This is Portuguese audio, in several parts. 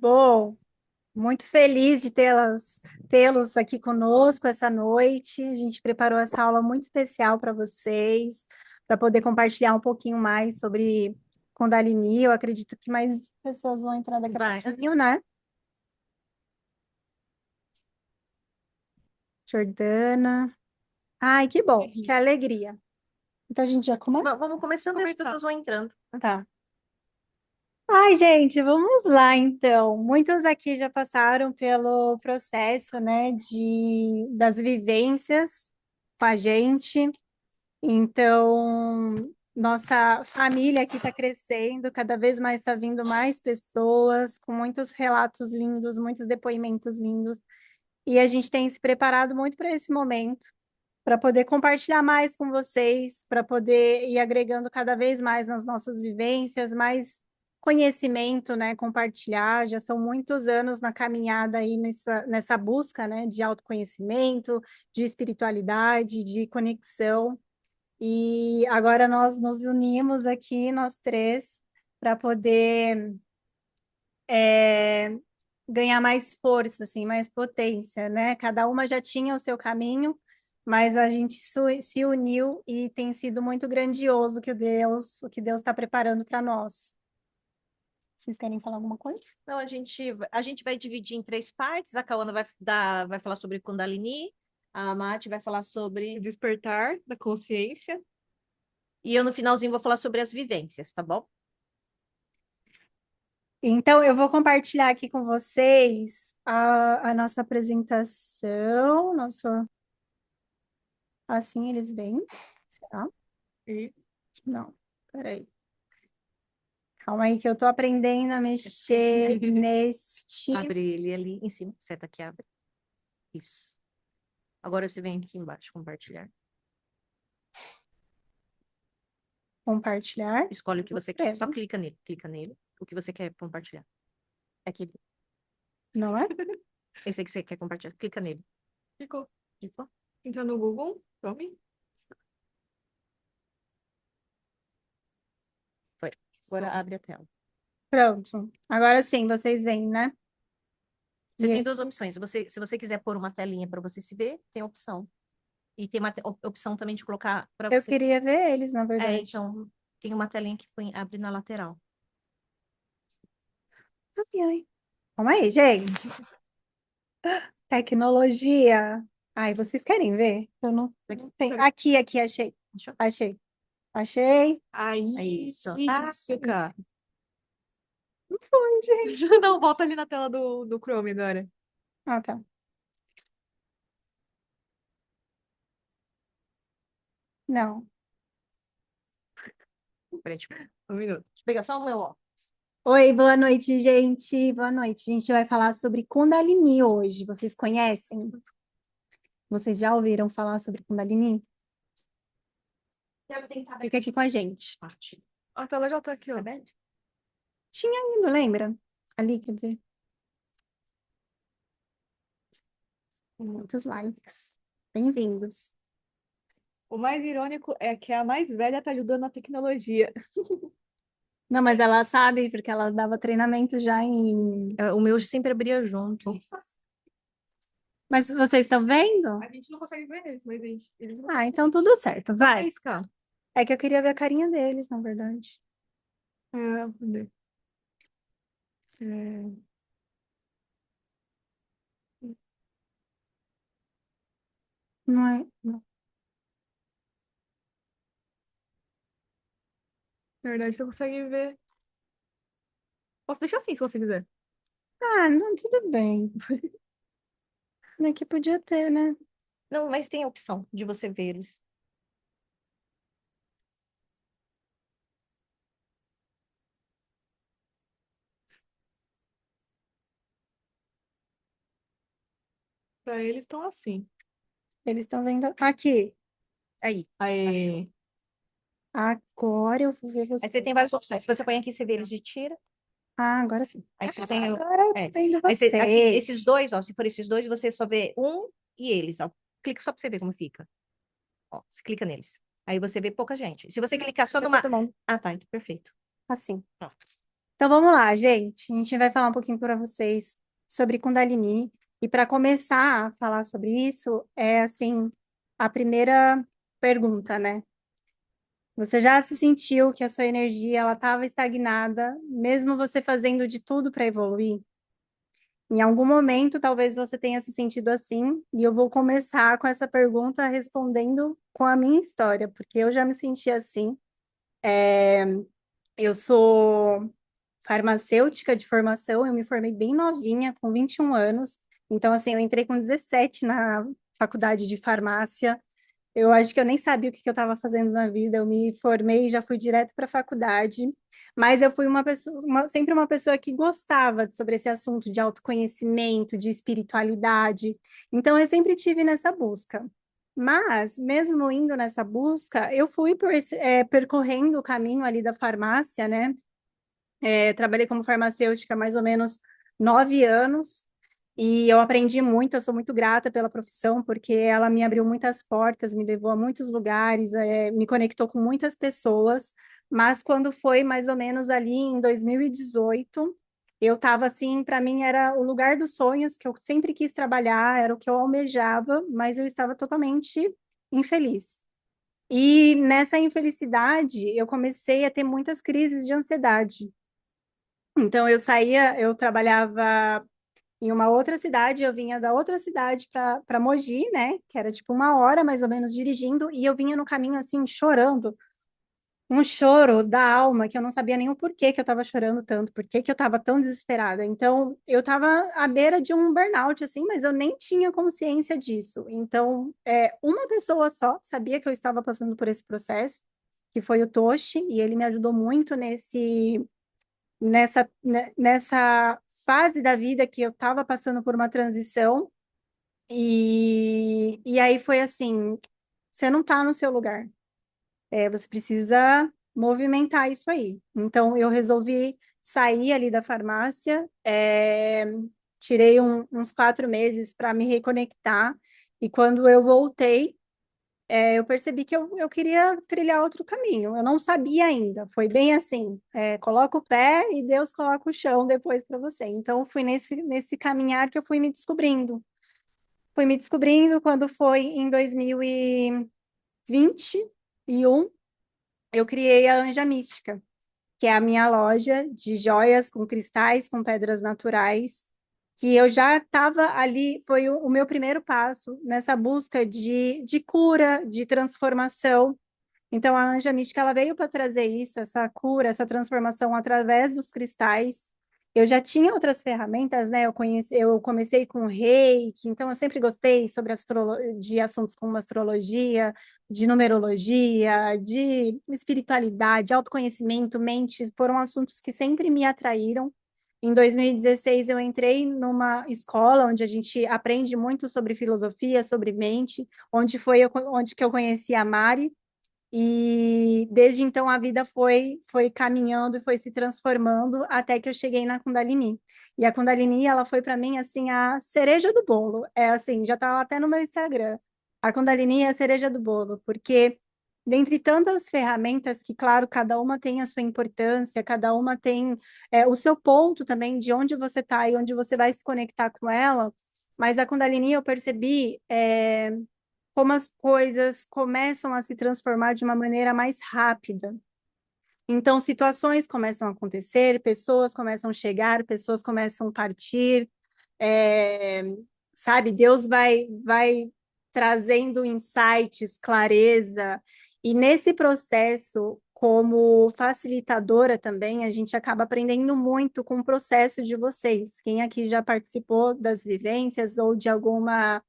Bom, muito feliz de tê-los aqui conosco essa noite. A gente preparou essa aula muito especial para vocês, para poder compartilhar um pouquinho mais sobre Kundalini. Eu acredito que mais pessoas vão entrar daqui a Vai. pouquinho, né? Jordana. Ai, que bom, que alegria. Então a gente já começa? Vamos começando e as pessoas vão entrando. Tá. Ai, gente, vamos lá então. Muitos aqui já passaram pelo processo, né, das vivências com a gente. Então, nossa família aqui está crescendo, cada vez mais está vindo mais pessoas, com muitos relatos lindos, muitos depoimentos lindos. E a gente tem se preparado muito para esse momento, para poder compartilhar mais com vocês, para poder ir agregando cada vez mais nas nossas vivências, mais conhecimento, né, compartilhar. Já são muitos anos na caminhada aí nessa busca, né, de autoconhecimento, de espiritualidade, de conexão. E agora nós nos unimos aqui, nós três, para poder ganhar mais força, assim, mais potência, né? Cada uma já tinha o seu caminho, mas a gente se uniu e tem sido muito grandioso o que Deus está preparando para nós. Vocês querem falar alguma coisa? Então, a gente vai dividir em três partes. A Cauana vai falar sobre Kundalini, a Mati vai falar sobre... Despertar da consciência. E eu, no finalzinho, vou falar sobre as vivências, tá bom? Então, eu vou compartilhar aqui com vocês a nossa apresentação, assim eles vêm. Será? E Não, peraí. Calma aí que eu tô aprendendo a mexer neste. Abre ele ali em cima. Seta aqui, abre. Isso. Agora você vem aqui embaixo, compartilhar. Compartilhar. Escolhe o que você quer. Só É, clica nele. Clica nele. O que você quer compartilhar. É aqui. não é? Esse aí que você quer compartilhar. Clica nele. ficou. Clicou? Entra no Google. Tome. Foi. Agora abre a tela. Pronto. Agora sim, vocês veem, né? Você E tem duas opções. Se você quiser pôr uma telinha para você se ver, tem opção. E tem uma opção também de colocar para eu você. queria ver eles, na verdade. Então, tem uma telinha que abre na lateral. Ai, ai. Calma aí, gente. Tecnologia. Ai, vocês querem ver? Eu não tenho. Aqui, achei. Achou? Achei. Achei. Aí. É isso. Isso, cara. Não foi, gente. Não, volta ali na tela do Chrome agora. Ah, tá. Não. Peraí, Um minuto. deixa eu pegar só o meu ó. Oi, boa noite, gente. Boa noite. A gente vai falar sobre Kundalini hoje. Vocês conhecem? Vocês já ouviram falar sobre Kundalini? Fica aqui com a gente. A tela já tá aqui, ó. Tinha ido, lembra? Ali, quer dizer. Muitos likes. Bem-vindos. O mais irônico é que a mais velha tá ajudando na tecnologia. Não, mas ela sabe, porque ela dava treinamento já em. O meu sempre abria junto. Mas vocês estão vendo? A gente não consegue ver eles, mas eles não Ah, então tudo certo, vai. Isca. É que eu queria ver a carinha deles, na verdade. cadê? É, Não é? Não. na verdade, você consegue ver. Posso deixar assim, se você quiser. Ah, não, tudo bem. É que podia ter, né? Não, mas tem a opção de você ver eles. Pra eles estão assim. Eles estão vendo aqui. Aí. Aí. Agora eu vou ver Aí você. você tem várias opções. Se você põe aqui, você vê eles de tira. Ah, agora sim. Aí você tem. Agora eu É. tô vendo Aí vocês. aqui, esses dois, ó. Se for esses dois, você só vê um e eles, ó. Clica só pra você ver como fica. Ó, você clica neles. Aí você vê pouca gente. Se você clicar só Tá numa. todo mundo Ah, tá. Então, perfeito. assim. Pronto. Então vamos lá, gente. A gente vai falar um pouquinho para vocês sobre Kundalini. E para começar a falar sobre isso, é assim, a primeira pergunta, né? Você já se sentiu que a sua energia ela estava estagnada, mesmo você fazendo de tudo para evoluir? Em algum momento, talvez você tenha se sentido assim, e eu vou começar com essa pergunta respondendo com a minha história, porque eu já me senti assim. Eu sou farmacêutica de formação, eu me formei bem novinha, com 21 anos. Então, assim, eu entrei com 17 na faculdade de farmácia. Eu acho que eu nem sabia o que que eu estava fazendo na vida. Eu me formei e já fui direto para a faculdade. Mas eu fui uma pessoa, sempre uma pessoa que gostava sobre esse assunto de autoconhecimento, de espiritualidade. Então, eu sempre tive nessa busca. Mas, mesmo indo nessa busca, eu fui percorrendo o caminho ali da farmácia, né? Trabalhei como farmacêutica há mais ou menos 9 anos e eu aprendi muito. Eu sou muito grata pela profissão porque ela me abriu muitas portas, me levou a muitos lugares, me conectou com muitas pessoas. Mas quando foi mais ou menos ali em 2018, eu estava assim, para mim era o lugar dos sonhos que eu sempre quis trabalhar, era o que eu almejava, mas eu estava totalmente infeliz. E nessa infelicidade, eu comecei a ter muitas crises de ansiedade. Então eu trabalhava em uma outra cidade, eu vinha da outra cidade para Mogi, né? Que era tipo 1 hora mais ou menos dirigindo, e eu vinha no caminho assim chorando, um choro da alma que eu não sabia nem o porquê que eu estava chorando tanto, por que que eu estava tão desesperada. Então eu estava à beira de um burnout assim, mas eu nem tinha consciência disso. Então uma pessoa só sabia que eu estava passando por esse processo, que foi o Toshi, e ele me ajudou muito nessa fase da vida que eu estava passando por uma transição, e aí foi assim, você não está no seu lugar, você precisa movimentar isso aí. Então, eu resolvi sair ali da farmácia, tirei uns 4 meses para me reconectar, e quando eu voltei, eu percebi que eu queria trilhar outro caminho. Eu não sabia ainda. Foi bem assim: coloca o pé e Deus coloca o chão depois para você. Então, fui nesse caminhar que eu fui me descobrindo. Fui me descobrindo quando foi em 2021, eu criei a Anja Mística, que é a minha loja de joias com cristais, com pedras naturais, que eu já estava ali, foi o meu primeiro passo nessa busca de cura, de transformação. Então, a Anja Mística, ela veio para trazer isso, essa cura, essa transformação através dos cristais. Eu já tinha outras ferramentas, né? Eu comecei com Reiki, então eu sempre gostei de assuntos como astrologia, de numerologia, de espiritualidade, autoconhecimento, mente, foram assuntos que sempre me atraíram. Em 2016, eu entrei numa escola onde a gente aprende muito sobre filosofia, sobre mente, onde que eu conheci a Mari, e desde então a vida foi caminhando e foi se transformando até que eu cheguei na Kundalini. E a Kundalini, ela foi para mim assim a cereja do bolo. É assim, já tá até no meu Instagram. A Kundalini é a cereja do bolo, porque dentre tantas ferramentas que, claro, cada uma tem a sua importância, cada uma tem o seu ponto também de onde você está e onde você vai se conectar com ela, mas a Kundalini eu percebi como as coisas começam a se transformar de uma maneira mais rápida. Então, situações começam a acontecer, pessoas começam a chegar, pessoas começam a partir, é, sabe? Deus vai trazendo insights, clareza, e nesse processo, como facilitadora também, a gente acaba aprendendo muito com o processo de vocês. Quem aqui já participou das vivências ou de alguma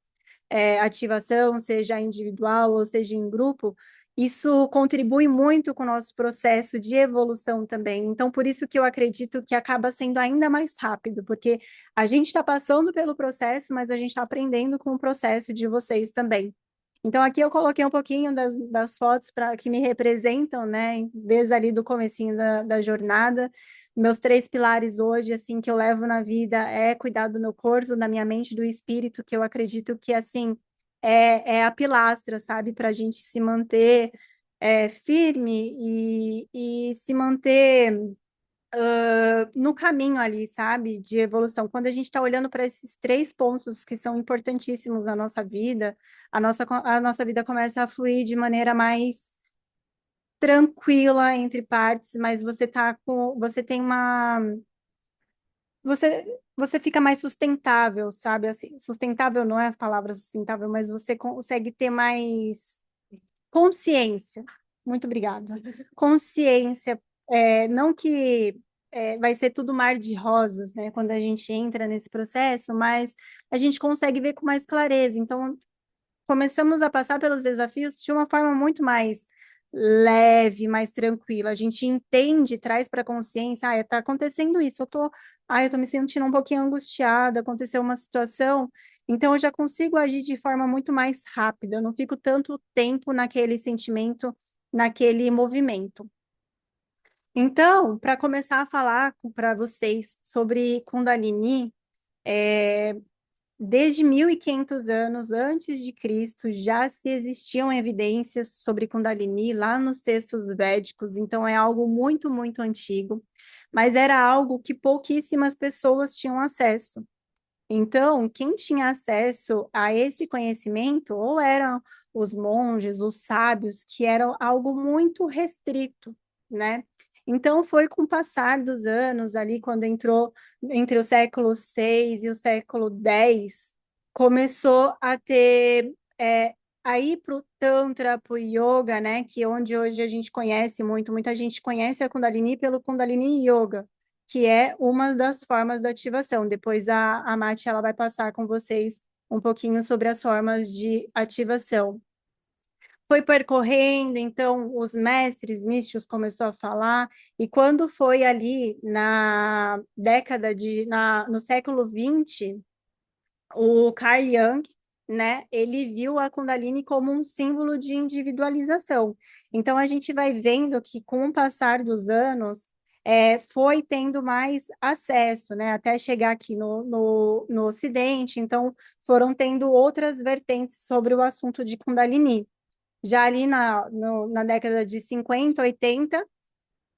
ativação, seja individual ou seja em grupo, isso contribui muito com o nosso processo de evolução também. Então, por isso que eu acredito que acaba sendo ainda mais rápido, porque a gente está passando pelo processo, mas a gente está aprendendo com o processo de vocês também. Então, aqui eu coloquei um pouquinho das fotos para que me representam, né, desde ali do comecinho da jornada. Meus 3 pilares hoje, assim, que eu levo na vida é cuidar do meu corpo, da minha mente, do espírito, que eu acredito que, assim, é a pilastra, sabe, para a gente se manter firme e se manter no caminho ali, sabe, de evolução. Quando a gente está olhando para esses três pontos que são importantíssimos na nossa vida, a nossa vida começa a fluir de maneira mais tranquila entre partes, mas você tem uma, você fica mais sustentável, sabe? Assim, sustentável não é a palavra sustentável, mas você consegue ter mais consciência. Muito obrigada. Consciência, não que vai ser tudo mar de rosas, né? Quando a gente entra nesse processo, mas a gente consegue ver com mais clareza. Então, começamos a passar pelos desafios de uma forma muito mais leve, mais tranquila. A gente entende, traz para a consciência, tá acontecendo isso, eu tô me sentindo um pouquinho angustiada, aconteceu uma situação, então eu já consigo agir de forma muito mais rápida, eu não fico tanto tempo naquele sentimento, naquele movimento. Então, para começar a falar para vocês sobre Kundalini, desde 1500 anos antes de Cristo já se existiam evidências sobre Kundalini lá nos textos védicos, então é algo muito, muito antigo, mas era algo que pouquíssimas pessoas tinham acesso. Então, quem tinha acesso a esse conhecimento ou eram os monges, os sábios, que eram algo muito restrito, né? Então, foi com o passar dos anos, ali, quando entrou entre o século VI e o século X, começou a ter, a ir para o Tantra, para o Yoga, né? Que é onde hoje a gente conhece muito, muita gente conhece a Kundalini pelo Kundalini Yoga, que é uma das formas da ativação. Depois a Mati ela vai passar com vocês um pouquinho sobre as formas de ativação. Foi percorrendo, então os mestres místicos começou a falar, e quando foi ali no século XX, o Carl Jung, né, ele viu a Kundalini como um símbolo de individualização. Então, a gente vai vendo que, com o passar dos anos, foi tendo mais acesso, né, até chegar aqui no Ocidente. Então, foram tendo outras vertentes sobre o assunto de Kundalini. Já ali na década de 50, 80,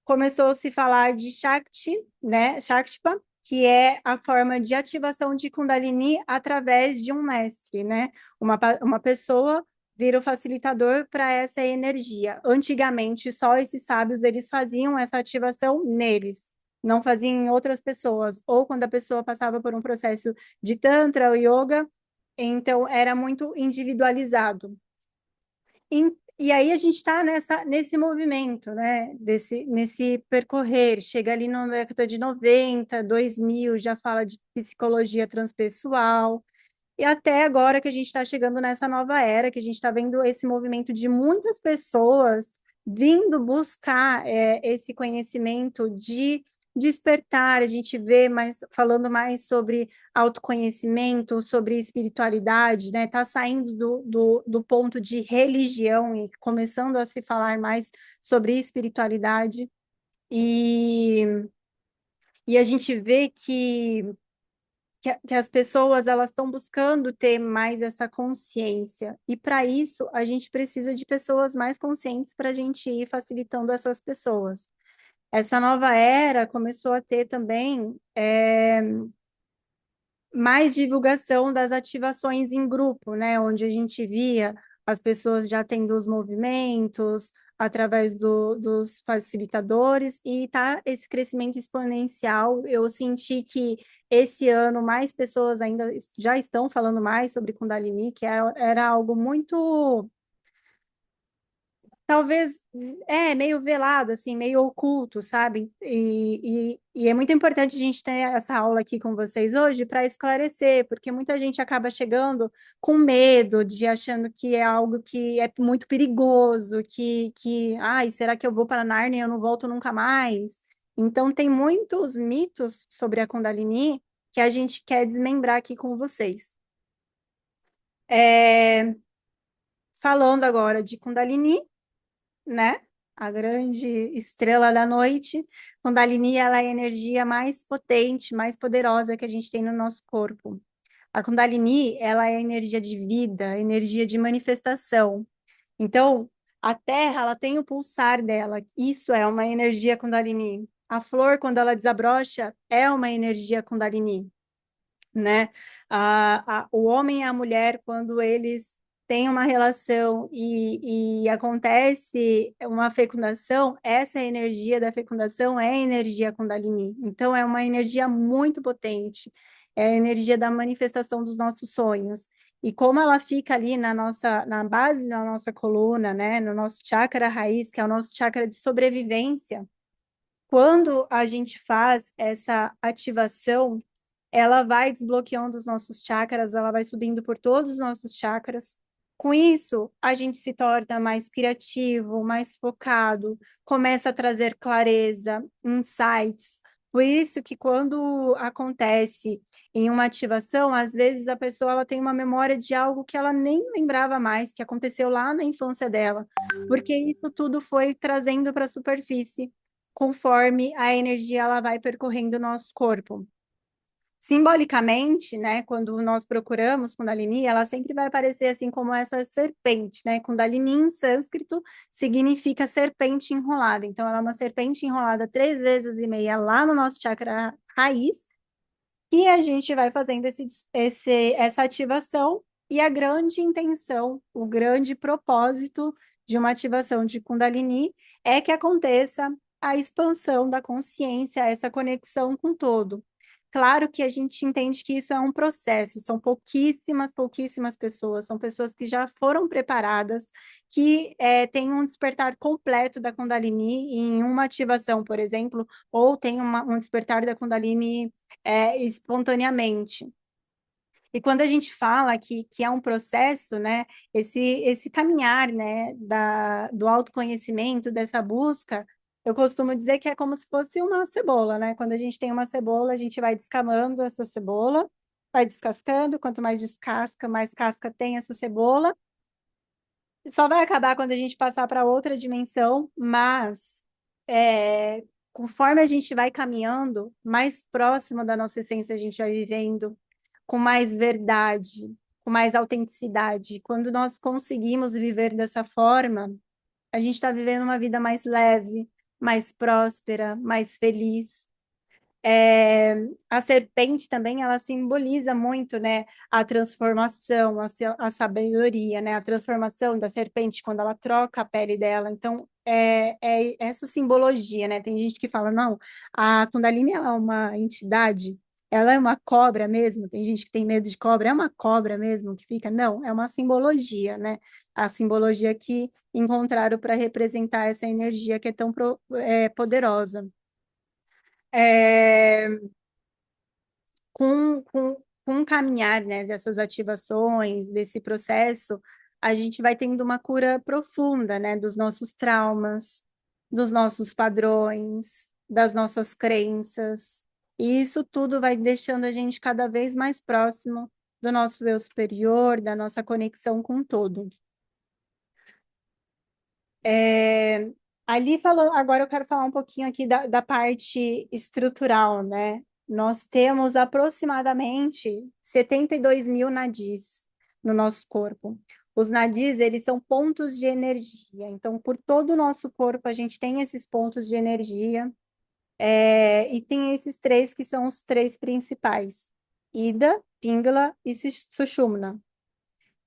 começou a se falar de Shakti, né, Shaktipa, que é a forma de ativação de Kundalini através de um mestre, né? Uma pessoa vira o facilitador para essa energia. Antigamente, só esses sábios eles faziam essa ativação neles, não faziam em outras pessoas, ou quando a pessoa passava por um processo de tantra ou yoga, então era muito individualizado. E aí a gente está nesse movimento, né? Nesse percorrer. Chega ali na década de 90, 2000, já fala de psicologia transpessoal. E até agora que a gente está chegando nessa nova era, que a gente está vendo esse movimento de muitas pessoas vindo buscar esse conhecimento de despertar, a gente vê mais falando mais sobre autoconhecimento, sobre espiritualidade, né? Tá saindo do ponto de religião e começando a se falar mais sobre espiritualidade. E, e a gente vê que as pessoas elas estão buscando ter mais essa consciência. E para isso, a gente precisa de pessoas mais conscientes para a gente ir facilitando essas pessoas. Essa nova era começou a ter também mais divulgação das ativações em grupo, né? Onde a gente via as pessoas já tendo os movimentos através dos facilitadores e tá esse crescimento exponencial. Eu senti que esse ano mais pessoas ainda já estão falando mais sobre Kundalini, que era algo muito talvez meio velado, assim, meio oculto, sabe? E é muito importante a gente ter essa aula aqui com vocês hoje para esclarecer, porque muita gente acaba chegando com medo de achando que é algo que é muito perigoso, ai, será que eu vou para Nárnia e eu não volto nunca mais? Então, tem muitos mitos sobre a Kundalini que a gente quer desmembrar aqui com vocês. Falando agora de Kundalini, né? A grande estrela da noite. Kundalini, ela é a energia mais potente, mais poderosa que a gente tem no nosso corpo. A Kundalini, ela é a energia de vida, energia de manifestação. Então, a Terra, ela tem o pulsar dela. Isso é uma energia Kundalini. A flor, quando ela desabrocha, é uma energia Kundalini, né? O homem e a mulher, quando eles têm uma relação e acontece uma fecundação, essa energia da fecundação é a energia Kundalini. Então, é uma energia muito potente, é a energia da manifestação dos nossos sonhos. E como ela fica ali na base da nossa coluna, né? No nosso chakra raiz, que é o nosso chakra de sobrevivência, quando a gente faz essa ativação, ela vai desbloqueando os nossos chakras, ela vai subindo por todos os nossos chakras. Com isso, a gente se torna mais criativo, mais focado, começa a trazer clareza, insights. Por isso que quando acontece em uma ativação, às vezes a pessoa ela tem uma memória de algo que ela nem lembrava mais, que aconteceu lá na infância dela, porque isso tudo foi trazendo para a superfície conforme a energia ela vai percorrendo o nosso corpo. Simbolicamente, né, quando nós procuramos Kundalini, ela sempre vai aparecer assim como essa serpente, né? Kundalini em sânscrito significa serpente enrolada. Então, ela é uma serpente enrolada 3 vezes e meia lá no nosso chakra raiz, e a gente vai fazendo essa ativação, e a grande intenção, o grande propósito de uma ativação de Kundalini é que aconteça a expansão da consciência, essa conexão com o todo. Claro que a gente entende que isso é um processo, são pouquíssimas pessoas, são pessoas que já foram preparadas, que têm um despertar completo da Kundalini em uma ativação, por exemplo, ou tem um despertar da Kundalini espontaneamente. E quando a gente fala que é um processo, né, esse caminhar, né, do autoconhecimento, dessa busca, eu costumo dizer que é como se fosse uma cebola, né? Quando a gente tem uma cebola, a gente vai descamando essa cebola, vai descascando, quanto mais descasca, mais casca tem essa cebola. Só vai acabar quando a gente passar para outra dimensão, mas conforme a gente vai caminhando, mais próximo da nossa essência a gente vai vivendo, com mais verdade, com mais autenticidade. Quando nós conseguimos viver dessa forma, a gente está vivendo uma vida mais leve, mais próspera, mais feliz. A serpente também, ela simboliza muito, né, a transformação, a sabedoria, né, a transformação da serpente quando ela troca a pele dela. Então, é essa simbologia, né? Tem gente que fala, não, a Kundalini ela é uma entidade, ela é uma cobra mesmo. Tem gente que tem medo de cobra, é uma cobra mesmo que fica? Não, é uma simbologia, né? A simbologia que encontraram para representar essa energia que é tão poderosa. É, com o caminhar, né, dessas ativações, desse processo, a gente vai tendo uma cura profunda, né, dos nossos traumas, dos nossos padrões, das nossas crenças. E isso tudo vai deixando a gente cada vez mais próximo do nosso eu superior, da nossa conexão com o todo. É, ali falou, agora eu quero falar um pouquinho aqui da parte estrutural, né? Nós temos aproximadamente 72 mil nadis no nosso corpo. Os nadis, eles são pontos de energia. Então, por todo o nosso corpo, a gente tem esses pontos de energia. E tem esses três que são os três principais: Ida, Pingala e Sushumna.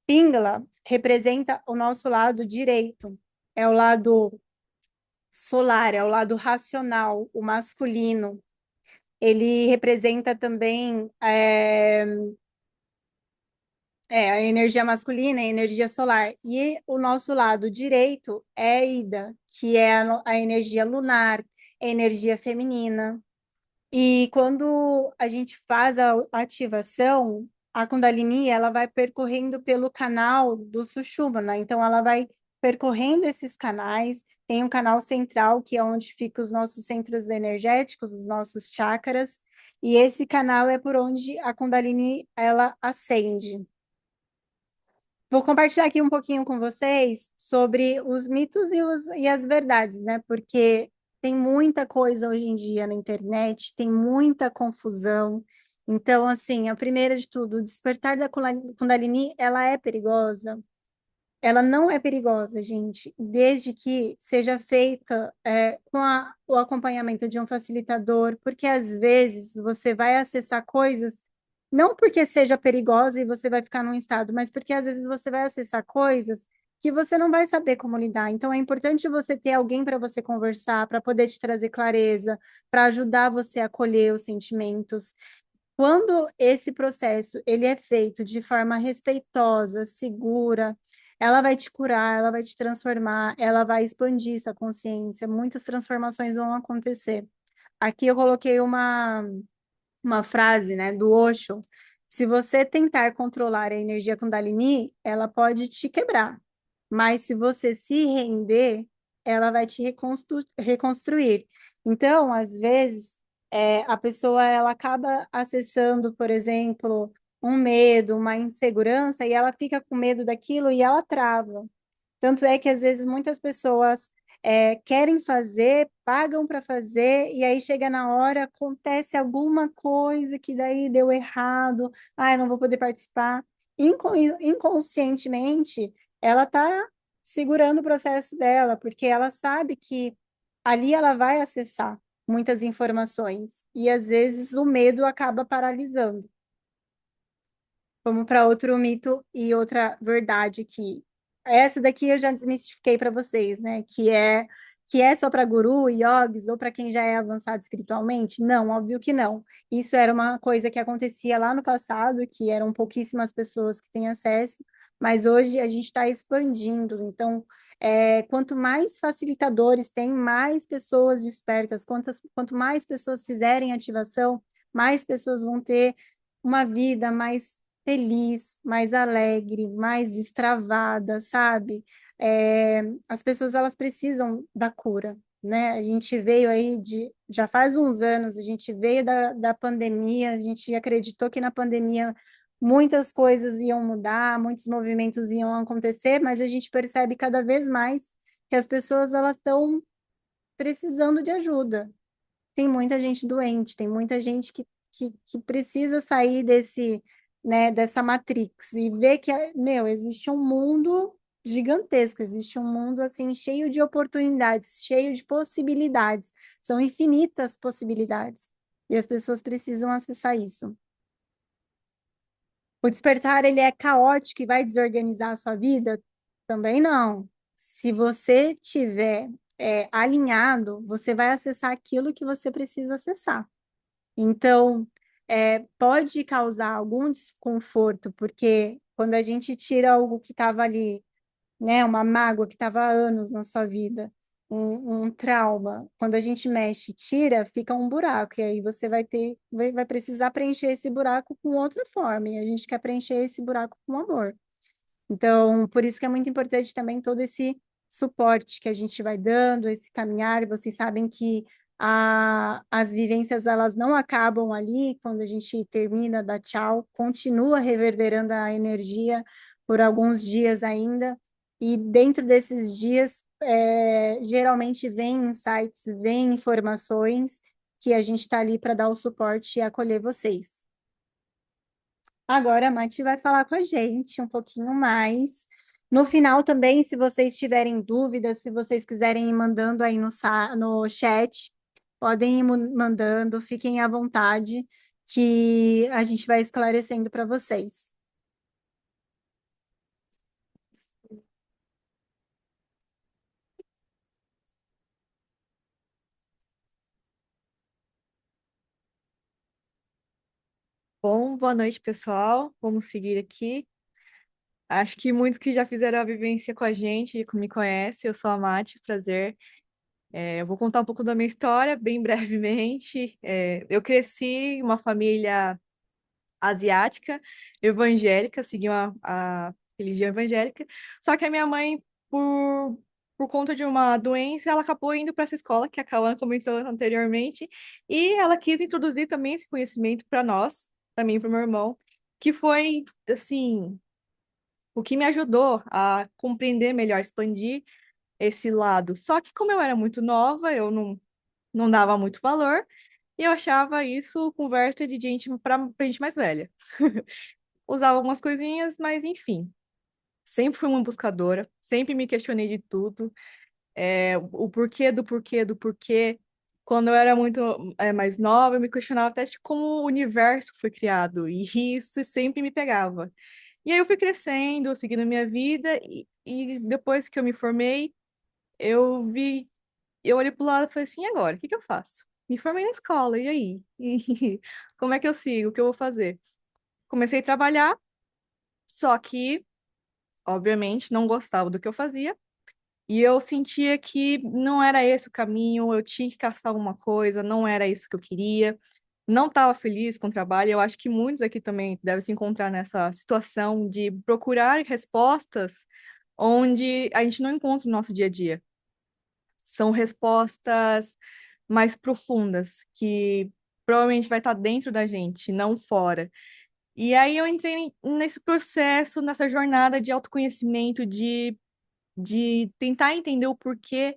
Pingala representa o nosso lado direito, é o lado solar, é o lado racional, o masculino. Ele representa também a energia masculina, a energia solar. E o nosso lado direito é Ida, que é a energia lunar, a energia feminina. E quando a gente faz a ativação, a Kundalini, ela vai percorrendo pelo canal do Sushumna, então ela vai percorrendo esses canais, tem um canal central, que é onde ficam os nossos centros energéticos, os nossos chakras, e esse canal é por onde a Kundalini, ela ascende. Vou compartilhar aqui um pouquinho com vocês sobre os mitos e as verdades, né? Porque tem muita coisa hoje em dia na internet, tem muita confusão. Então, assim, a primeira de tudo, o despertar da Kundalini, ela é perigosa. ela não é perigosa, gente, desde que seja feita com o acompanhamento de um facilitador, porque às vezes você vai acessar coisas, não porque seja perigosa e você vai ficar num estado, mas porque às vezes você vai acessar coisas que você não vai saber como lidar. Então é importante você ter alguém para você conversar, para poder te trazer clareza, para ajudar você a acolher os sentimentos. Quando esse processo ele é feito de forma respeitosa, segura, ela vai te curar, ela vai te transformar, ela vai expandir sua consciência, muitas transformações vão acontecer. Aqui eu coloquei uma frase, né, do Osho: se você tentar controlar a energia Kundalini, ela pode te quebrar, mas se você se render, ela vai te reconstruir. Então, às vezes, a pessoa ela acaba acessando, por exemplo, um medo, uma insegurança, e ela fica com medo daquilo e ela trava. Tanto é que às vezes muitas pessoas querem fazer, pagam para fazer, e aí chega na hora, acontece alguma coisa que daí deu errado, ah, eu não vou poder participar. Inconscientemente, ela está segurando o processo dela, porque ela sabe que ali ela vai acessar muitas informações, e às vezes o medo acaba paralisando. Vamos para outro mito e outra verdade que essa daqui eu já desmistifiquei para vocês, né? Que é só para guru, yogis ou para quem já é avançado espiritualmente? Não, óbvio que não. Isso era uma coisa que acontecia lá no passado, que eram pouquíssimas pessoas que têm acesso, mas hoje a gente está expandindo. Então, quanto mais facilitadores tem, mais pessoas despertas. Quanto mais pessoas fizerem ativação, mais pessoas vão ter uma vida mais feliz, mais alegre, mais destravada, sabe? As pessoas elas precisam da cura, né? A gente veio aí já faz uns anos, a gente veio da pandemia, a gente acreditou que na pandemia muitas coisas iam mudar, muitos movimentos iam acontecer, mas a gente percebe cada vez mais que as pessoas elas estão precisando de ajuda. Tem muita gente doente, tem muita gente que precisa sair dessa matrix e ver que, meu, existe um mundo gigantesco, existe um mundo, assim, cheio de oportunidades, cheio de possibilidades, são infinitas possibilidades, e as pessoas precisam acessar isso. O despertar, ele é caótico e vai desorganizar a sua vida? Também não. Se você tiver alinhado, você vai acessar aquilo que você precisa acessar. Então, pode causar algum desconforto, porque quando a gente tira algo que estava ali, né, uma mágoa que estava há anos na sua vida, um trauma, quando a gente mexe, tira, fica um buraco, e aí você vai precisar preencher esse buraco com outra forma, e a gente quer preencher esse buraco com amor. Então, por isso que é muito importante também todo esse suporte que a gente vai dando, esse caminhar. Vocês sabem que as vivências elas não acabam ali quando a gente termina, dá tchau, continua reverberando a energia por alguns dias ainda. E dentro desses dias, geralmente vem insights, vem informações que a gente está ali para dar o suporte e acolher vocês. Agora a Mati vai falar com a gente um pouquinho mais. No final também, se vocês tiverem dúvidas, se vocês quiserem ir mandando aí no chat, podem ir mandando, fiquem à vontade, que a gente vai esclarecendo para vocês. Bom, boa noite, pessoal. Vamos seguir aqui. Acho que muitos que já fizeram a vivência com a gente me conhecem. Eu sou a Mati, prazer. Eu vou contar um pouco da minha história, bem brevemente. Eu cresci em uma família asiática, evangélica, segui a religião evangélica. Só que a minha mãe, por conta de uma doença, ela acabou indo para essa escola que a Cauã comentou anteriormente, e ela quis introduzir também esse conhecimento para nós, para mim e para o meu irmão, que foi, assim, o que me ajudou a compreender melhor, expandir esse lado. Só que como eu era muito nova, eu não dava muito valor, e eu achava isso conversa de gente para gente mais velha. Usava algumas coisinhas, mas enfim. Sempre fui uma buscadora, sempre me questionei de tudo, o porquê do porquê do porquê. Quando eu era muito mais nova, eu me questionava até de como o universo foi criado, e isso sempre me pegava. E aí eu fui crescendo, seguindo a minha vida, e depois que eu me formei, eu vi, eu olhei pro lado e falei assim, e agora, o que que eu faço? Me formei na escola, e aí? E como é que eu sigo? O que eu vou fazer? Comecei a trabalhar, só que, obviamente, não gostava do que eu fazia, e eu sentia que não era esse o caminho, eu tinha que caçar alguma coisa, não era isso que eu queria, não estava feliz com o trabalho. Eu acho que muitos aqui também devem se encontrar nessa situação de procurar respostas onde a gente não encontra no nosso dia a dia. São respostas mais profundas, que provavelmente vai estar dentro da gente, não fora. E aí eu entrei nesse processo, nessa jornada de autoconhecimento, de tentar entender o porquê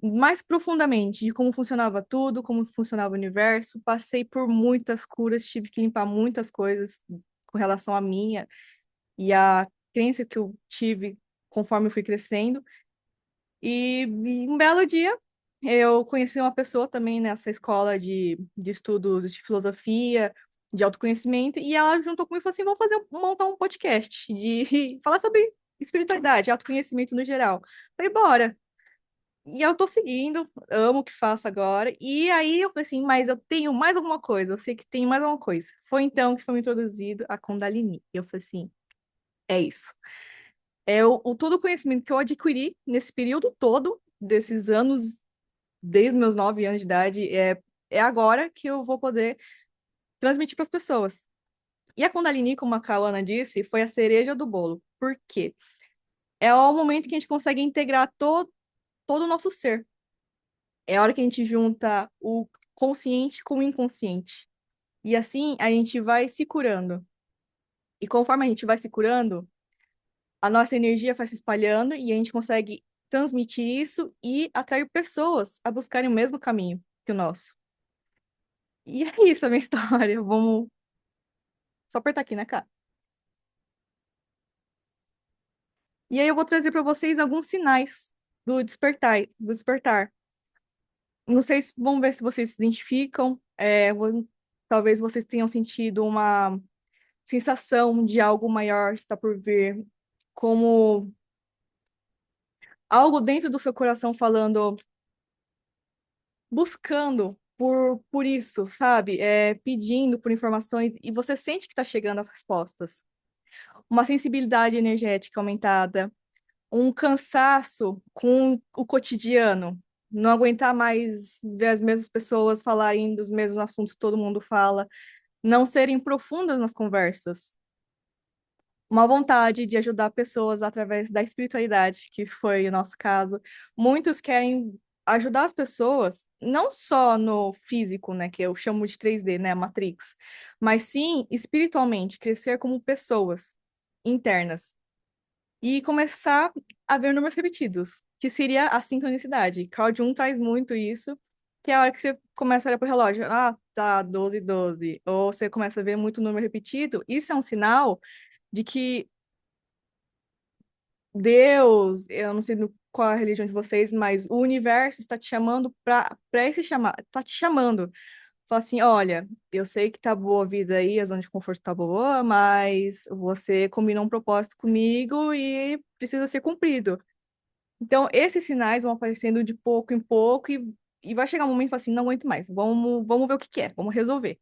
mais profundamente, de como funcionava tudo, como funcionava o universo. Passei por muitas curas, tive que limpar muitas coisas com relação à minha e à crença que eu tive conforme eu fui crescendo. E um belo dia, eu conheci uma pessoa também nessa escola de estudos de filosofia, de autoconhecimento, e ela juntou comigo e falou assim: vamos montar um podcast de falar sobre espiritualidade, autoconhecimento no geral. Falei, bora. E eu tô seguindo, amo o que faço agora. E aí eu falei assim, mas eu tenho mais alguma coisa, eu sei que tem mais alguma coisa. Foi então que foi me introduzido a Kundalini. E eu falei assim, é isso. Todo o conhecimento que eu adquiri nesse período todo, desses anos, desde meus 9 anos de idade, é agora que eu vou poder transmitir para as pessoas. E a Kundalini, como a Kawana disse, foi a cereja do bolo. Por quê? É o momento que a gente consegue integrar todo o nosso ser. É a hora que a gente junta o consciente com o inconsciente. E assim a gente vai se curando. E conforme a gente vai se curando, a nossa energia vai se espalhando e a gente consegue transmitir isso e atrair pessoas a buscarem o mesmo caminho que o nosso. E é isso a minha história. Vamos só apertar aqui, né, cara? E aí eu vou trazer para vocês alguns sinais do despertar. Não sei se vamos ver se vocês se identificam. Talvez vocês tenham sentido uma sensação de algo maior está por vir, como algo dentro do seu coração falando, buscando por isso, sabe? Pedindo por informações e você sente que está chegando as respostas. Uma sensibilidade energética aumentada, um cansaço com o cotidiano, não aguentar mais ver as mesmas pessoas falarem dos mesmos assuntos que todo mundo fala, não serem profundas nas conversas. Uma vontade de ajudar pessoas através da espiritualidade, que foi o nosso caso. Muitos querem ajudar as pessoas, não só no físico, né, que eu chamo de 3D, né, a Matrix, mas sim espiritualmente, crescer como pessoas internas e começar a ver números repetidos, que seria a sincronicidade. Carl Jung traz muito isso, que é a hora que você começa a olhar para o relógio, tá, 12, 12, ou você começa a ver muito número repetido, isso é um sinal de que Deus, eu não sei qual é a religião de vocês, mas o universo está te chamando para esse chamar, está te chamando. Fala assim, olha, eu sei que tá boa a vida aí, a zona de conforto tá boa, mas você combinou um propósito comigo e precisa ser cumprido. Então, esses sinais vão aparecendo de pouco em pouco e vai chegar um momento que fala assim, não aguento mais, vamos ver o que que é, vamos resolver.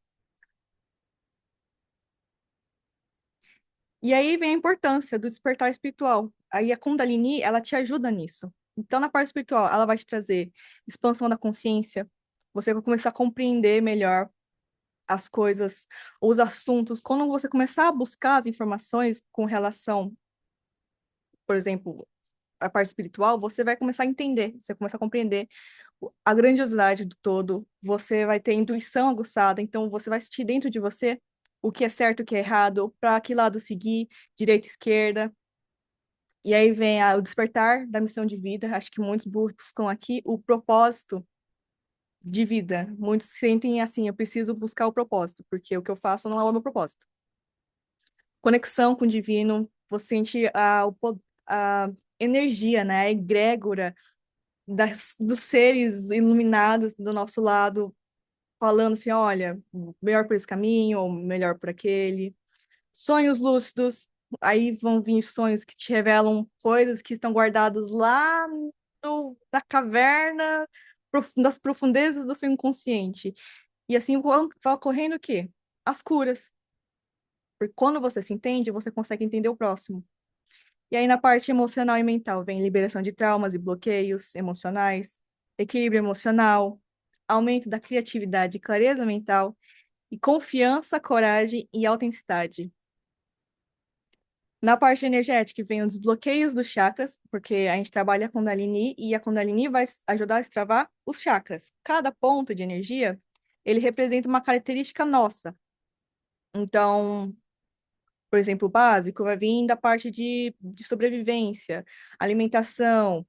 E aí vem a importância do despertar espiritual. Aí a Kundalini, ela te ajuda nisso. Então, na parte espiritual, ela vai te trazer expansão da consciência, você vai começar a compreender melhor as coisas, os assuntos. Quando você começar a buscar as informações com relação, por exemplo, à parte espiritual, você vai começar a entender, você vai começar a compreender a grandiosidade do todo, você vai ter intuição aguçada, então você vai sentir dentro de você o que é certo, o que é errado, para que lado seguir, direita, esquerda. E aí vem o despertar da missão de vida. Acho que muitos buscam aqui o propósito de vida. Muitos sentem assim, eu preciso buscar o propósito, porque o que eu faço não é o meu propósito. Conexão com o divino, você sente a energia, né? A egrégora dos seres iluminados do nosso lado, falando assim, olha, melhor por esse caminho, ou melhor por aquele. Sonhos lúcidos, aí vão vir sonhos que te revelam coisas que estão guardadas lá na caverna, das profundezas do seu inconsciente. E assim vai ocorrendo o quê? As curas. Porque quando você se entende, você consegue entender o próximo. E aí, na parte emocional e mental, vem liberação de traumas e bloqueios emocionais, equilíbrio emocional, aumento da criatividade e clareza mental, e confiança, coragem e autenticidade. Na parte energética, vem os desbloqueios dos chakras, porque a gente trabalha a Kundalini e a Kundalini vai ajudar a destravar os chakras. Cada ponto de energia, ele representa uma característica nossa. Então, por exemplo, o básico vai vir da parte de sobrevivência, alimentação,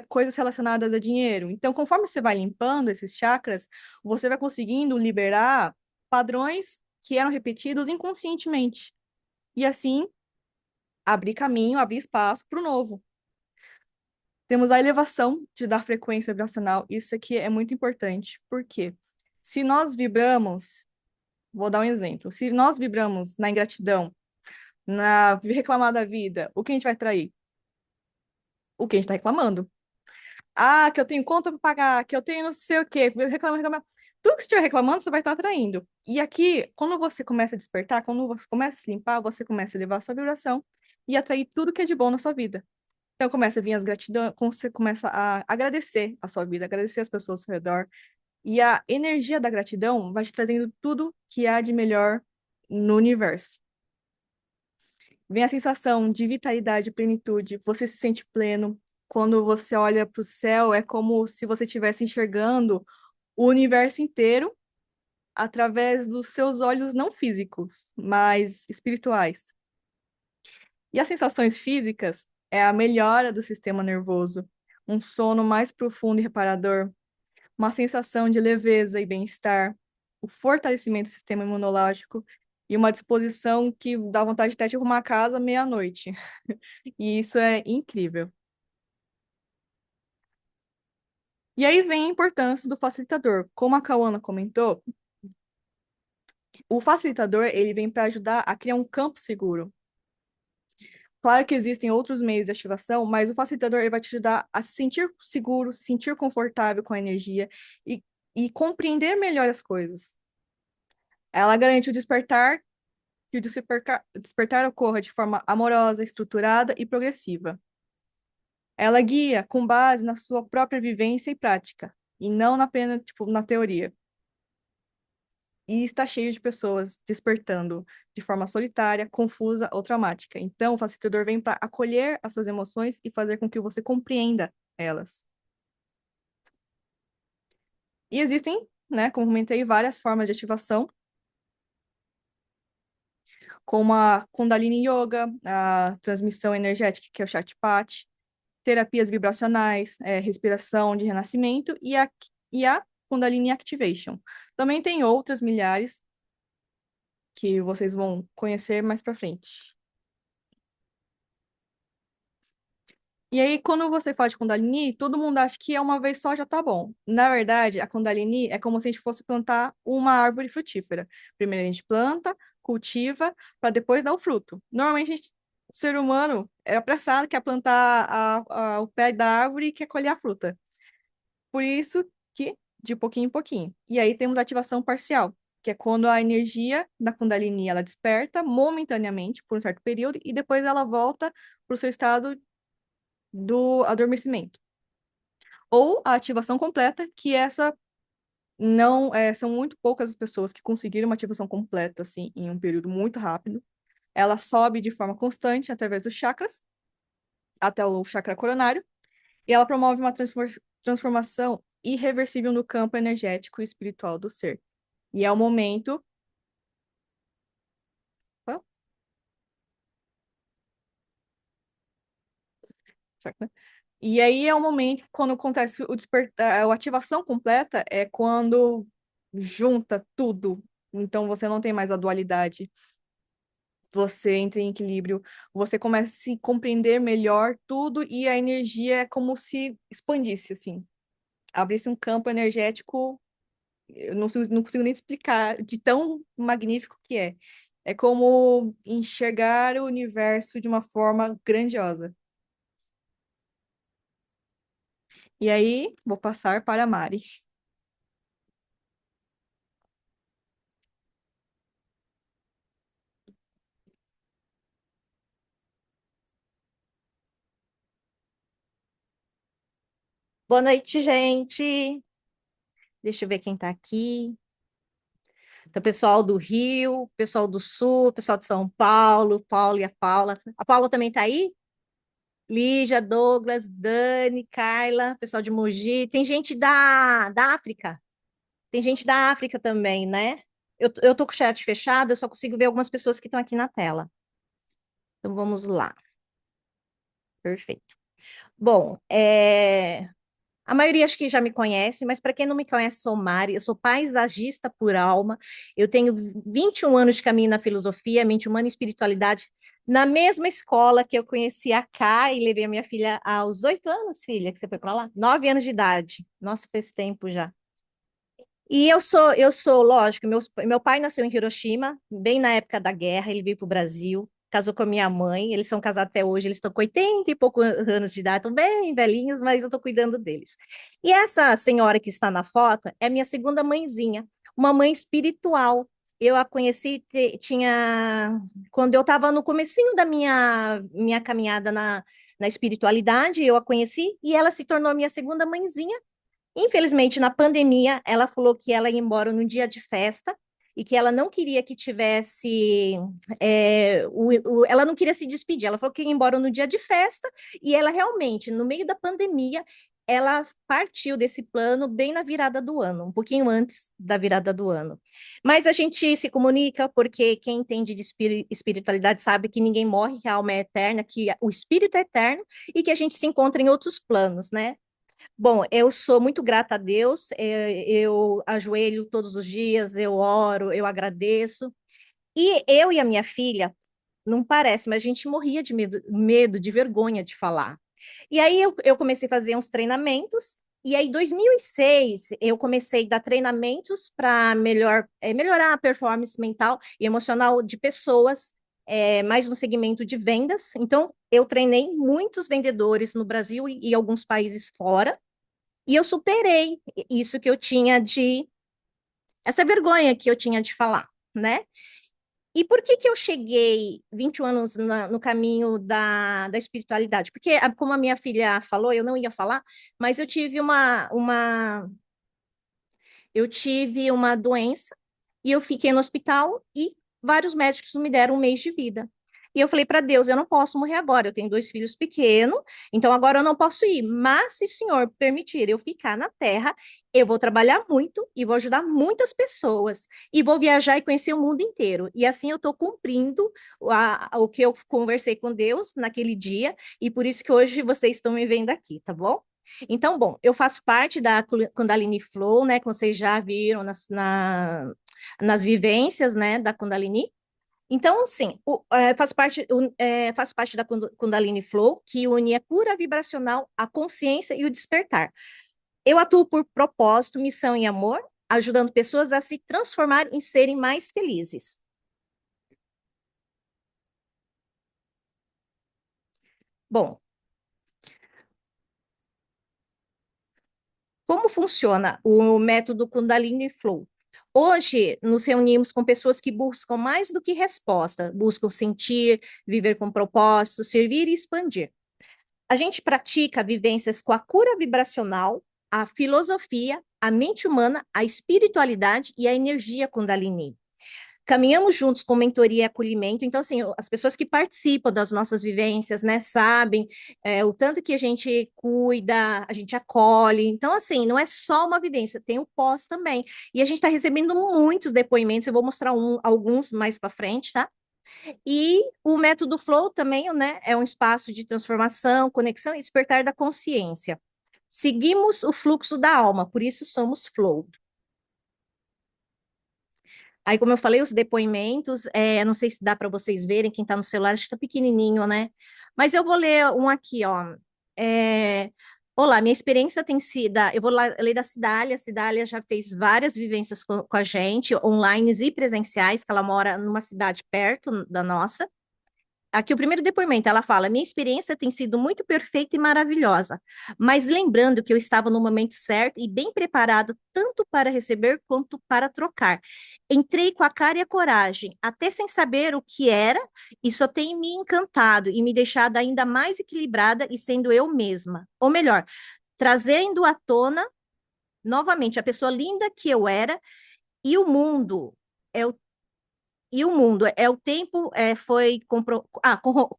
coisas relacionadas a dinheiro. Então, conforme você vai limpando esses chakras, você vai conseguindo liberar padrões que eram repetidos inconscientemente. E assim, abrir caminho, abrir espaço para o novo. Temos a elevação da frequência vibracional. Isso aqui é muito importante, porque se nós vibramos, vou dar um exemplo, se nós vibramos na ingratidão, na reclamar da vida, o que a gente vai trair? O que a gente está reclamando. Ah, que eu tenho conta para pagar, que eu tenho não sei o quê, reclamar. Tudo que você estiver reclamando, você vai estar atraindo. E aqui, quando você começa a despertar, quando você começa a se limpar, você começa a elevar a sua vibração e atrair tudo que é de bom na sua vida. Então começa a vir as gratidão, você começa a agradecer a sua vida, agradecer as pessoas ao seu redor. E a energia da gratidão vai te trazendo tudo que há de melhor no universo. Vem a sensação de vitalidade, plenitude, você se sente pleno. Quando você olha para o céu, é como se você estivesse enxergando o universo inteiro através dos seus olhos não físicos, mas espirituais. E as sensações físicas é a melhora do sistema nervoso, um sono mais profundo e reparador, uma sensação de leveza e bem-estar, o fortalecimento do sistema imunológico e uma disposição que dá vontade de até de arrumar a casa meia-noite. E isso é incrível. E aí vem a importância do facilitador. Como a Cauana comentou, o facilitador ele vem para ajudar a criar um campo seguro. Claro que existem outros meios de ativação, mas o facilitador ele vai te ajudar a se sentir seguro, se sentir confortável com a energia e compreender melhor as coisas. Ela garante o despertar, que o despertar ocorra de forma amorosa, estruturada e progressiva. Ela guia com base na sua própria vivência e prática, e não apenas na teoria. E está cheio de pessoas despertando de forma solitária, confusa ou traumática. Então, o facilitador vem para acolher as suas emoções e fazer com que você compreenda elas. E existem, né, como comentei, várias formas de ativação, como a Kundalini Yoga, a transmissão energética, que é o Shaktipat, terapias vibracionais, respiração de renascimento e a Kundalini Activation. Também tem outras milhares que vocês vão conhecer mais para frente. E aí, quando você fala de Kundalini, todo mundo acha que é uma vez só já tá bom. Na verdade, a Kundalini é como se a gente fosse plantar uma árvore frutífera. Primeiro a gente planta, cultiva, para depois dar o fruto. Normalmente, o ser humano é apressado, quer plantar o pé da árvore e quer colher a fruta. Por isso que, de pouquinho em pouquinho. E aí temos a ativação parcial, que é quando a energia da Kundalini ela desperta momentaneamente por um certo período e depois ela volta para o seu estado do adormecimento. Ou a ativação completa, que essa não são muito poucas as pessoas que conseguiram uma ativação completa assim em um período muito rápido. Ela sobe de forma constante através dos chakras até o chakra coronário e ela promove uma transformação irreversível no campo energético e espiritual do ser. E é o momento. Opa, certo, né? E aí é o momento que quando acontece o despertar, a ativação completa é quando junta tudo. Então você não tem mais a dualidade. você entra em equilíbrio, você começa a se compreender melhor tudo e a energia é como se expandisse, assim. Abrisse um campo energético, eu não consigo nem explicar de tão magnífico que é. É como enxergar o universo de uma forma grandiosa. E aí, vou passar para a Mari. Boa noite, gente. Deixa eu ver quem está aqui. Então, pessoal do Rio, pessoal do Sul, pessoal de São Paulo, Paulo e a Paula. A Paula também está aí? Lígia, Douglas, Dani, Carla, pessoal de Mogi. Tem gente da África. Tem gente da África também, né? Eu tô com o chat fechado, eu só consigo ver algumas pessoas que estão aqui na tela. Então, vamos lá. Perfeito. Bom, a maioria acho que já me conhece, mas para quem não me conhece, sou Mari, eu sou paisagista por alma, eu tenho 21 anos de caminho na filosofia, mente humana e espiritualidade, na mesma escola que eu conheci a Cá e levei a minha filha aos 8 anos, filha, que você foi para lá? 9 anos de idade. Nossa, faz tempo já. E eu sou, lógico, meu pai nasceu em Hiroshima, bem na época da guerra, ele veio para o Brasil, casou com a minha mãe, eles são casados até hoje, eles estão com 80 e poucos anos de idade, estão bem velhinhos, mas eu estou cuidando deles. E essa senhora que está na foto é minha segunda mãezinha, uma mãe espiritual. Eu a conheci, quando eu estava no comecinho da minha caminhada na espiritualidade, eu a conheci e ela se tornou minha segunda mãezinha. Infelizmente, na pandemia, ela falou que ela ia embora no dia de festa e que ela não queria que tivesse. Ela não queria se despedir, ela falou que ia embora no dia de festa e ela realmente, no meio da pandemia, ela partiu desse plano bem na virada do ano, um pouquinho antes da virada do ano. Mas a gente se comunica porque quem entende de espiritualidade sabe que ninguém morre, que a alma é eterna, que o espírito é eterno e que a gente se encontra em outros planos, né? Bom, eu sou muito grata a Deus, eu ajoelho todos os dias, eu oro, eu agradeço. E eu e a minha filha, não parece, mas a gente morria de medo, de vergonha de falar. E aí eu comecei a fazer uns treinamentos, e aí em 2006 eu comecei a dar treinamentos para melhorar a performance mental e emocional de pessoas, mais no segmento de vendas. Então, eu treinei muitos vendedores no Brasil e alguns países fora. E eu superei isso que eu tinha essa vergonha que eu tinha de falar, né? E por que que eu cheguei 21 anos no caminho da espiritualidade? Porque, como a minha filha falou, eu não ia falar, mas eu tive uma doença e eu fiquei no hospital e vários médicos me deram 1 mês de vida. E eu falei para Deus, eu não posso morrer agora, eu tenho 2 filhos pequenos, então agora eu não posso ir. Mas se o Senhor permitir eu ficar na Terra, eu vou trabalhar muito e vou ajudar muitas pessoas e vou viajar e conhecer o mundo inteiro. E assim eu estou cumprindo o que eu conversei com Deus naquele dia e por isso que hoje vocês estão me vendo aqui, tá bom? Então, bom, eu faço parte da Kundalini Flow, né? Como vocês já viram nas vivências, né, da Kundalini. Então, sim, faço parte da Kundalini Flow, que une a cura vibracional, a consciência e o despertar. Eu atuo por propósito, missão e amor, ajudando pessoas a se transformar em serem mais felizes. Bom, como funciona o método Kundalini Flow? Hoje, nos reunimos com pessoas que buscam mais do que resposta, buscam sentir, viver com propósito, servir e expandir. A gente pratica vivências com a cura vibracional, a filosofia, a mente humana, a espiritualidade e a energia Kundalini. Caminhamos juntos com mentoria e acolhimento. Então, assim, as pessoas que participam das nossas vivências, né, sabem o tanto que a gente cuida, a gente acolhe. Então, assim, não é só uma vivência, tem o pós também. E a gente está recebendo muitos depoimentos, eu vou mostrar alguns mais para frente, tá? E o método Flow também, né, é um espaço de transformação, conexão e despertar da consciência. Seguimos o fluxo da alma, por isso somos Flow. Aí, como eu falei, os depoimentos, não sei se dá para vocês verem, quem está no celular, acho que está pequenininho, né? Mas eu vou ler um aqui, ó. É, Olá, minha experiência tem sido, eu vou ler da Cidália. A Cidália já fez várias vivências com a gente, online e presenciais, que ela mora numa cidade perto da nossa. Aqui o primeiro depoimento, ela fala: minha experiência tem sido muito perfeita e maravilhosa, mas lembrando que eu estava no momento certo e bem preparado tanto para receber quanto para trocar. Entrei com a cara e a coragem, até sem saber o que era, e só tem me encantado e me deixado ainda mais equilibrada e sendo eu mesma. Ou melhor, trazendo à tona novamente a pessoa linda que eu era, e o mundo é o o tempo foi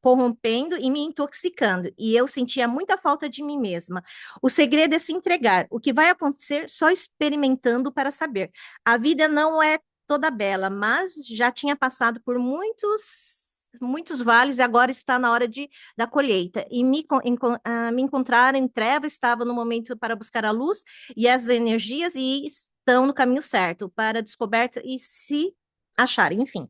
corrompendo e me intoxicando, e eu sentia muita falta de mim mesma. O segredo é se entregar. O que vai acontecer só experimentando para saber. A vida não é toda bela, mas já tinha passado por muitos vales e agora está na hora da colheita. E me encontrar em trevas, estava no momento para buscar a luz e as energias e estão no caminho certo para a descoberta e se achar, enfim.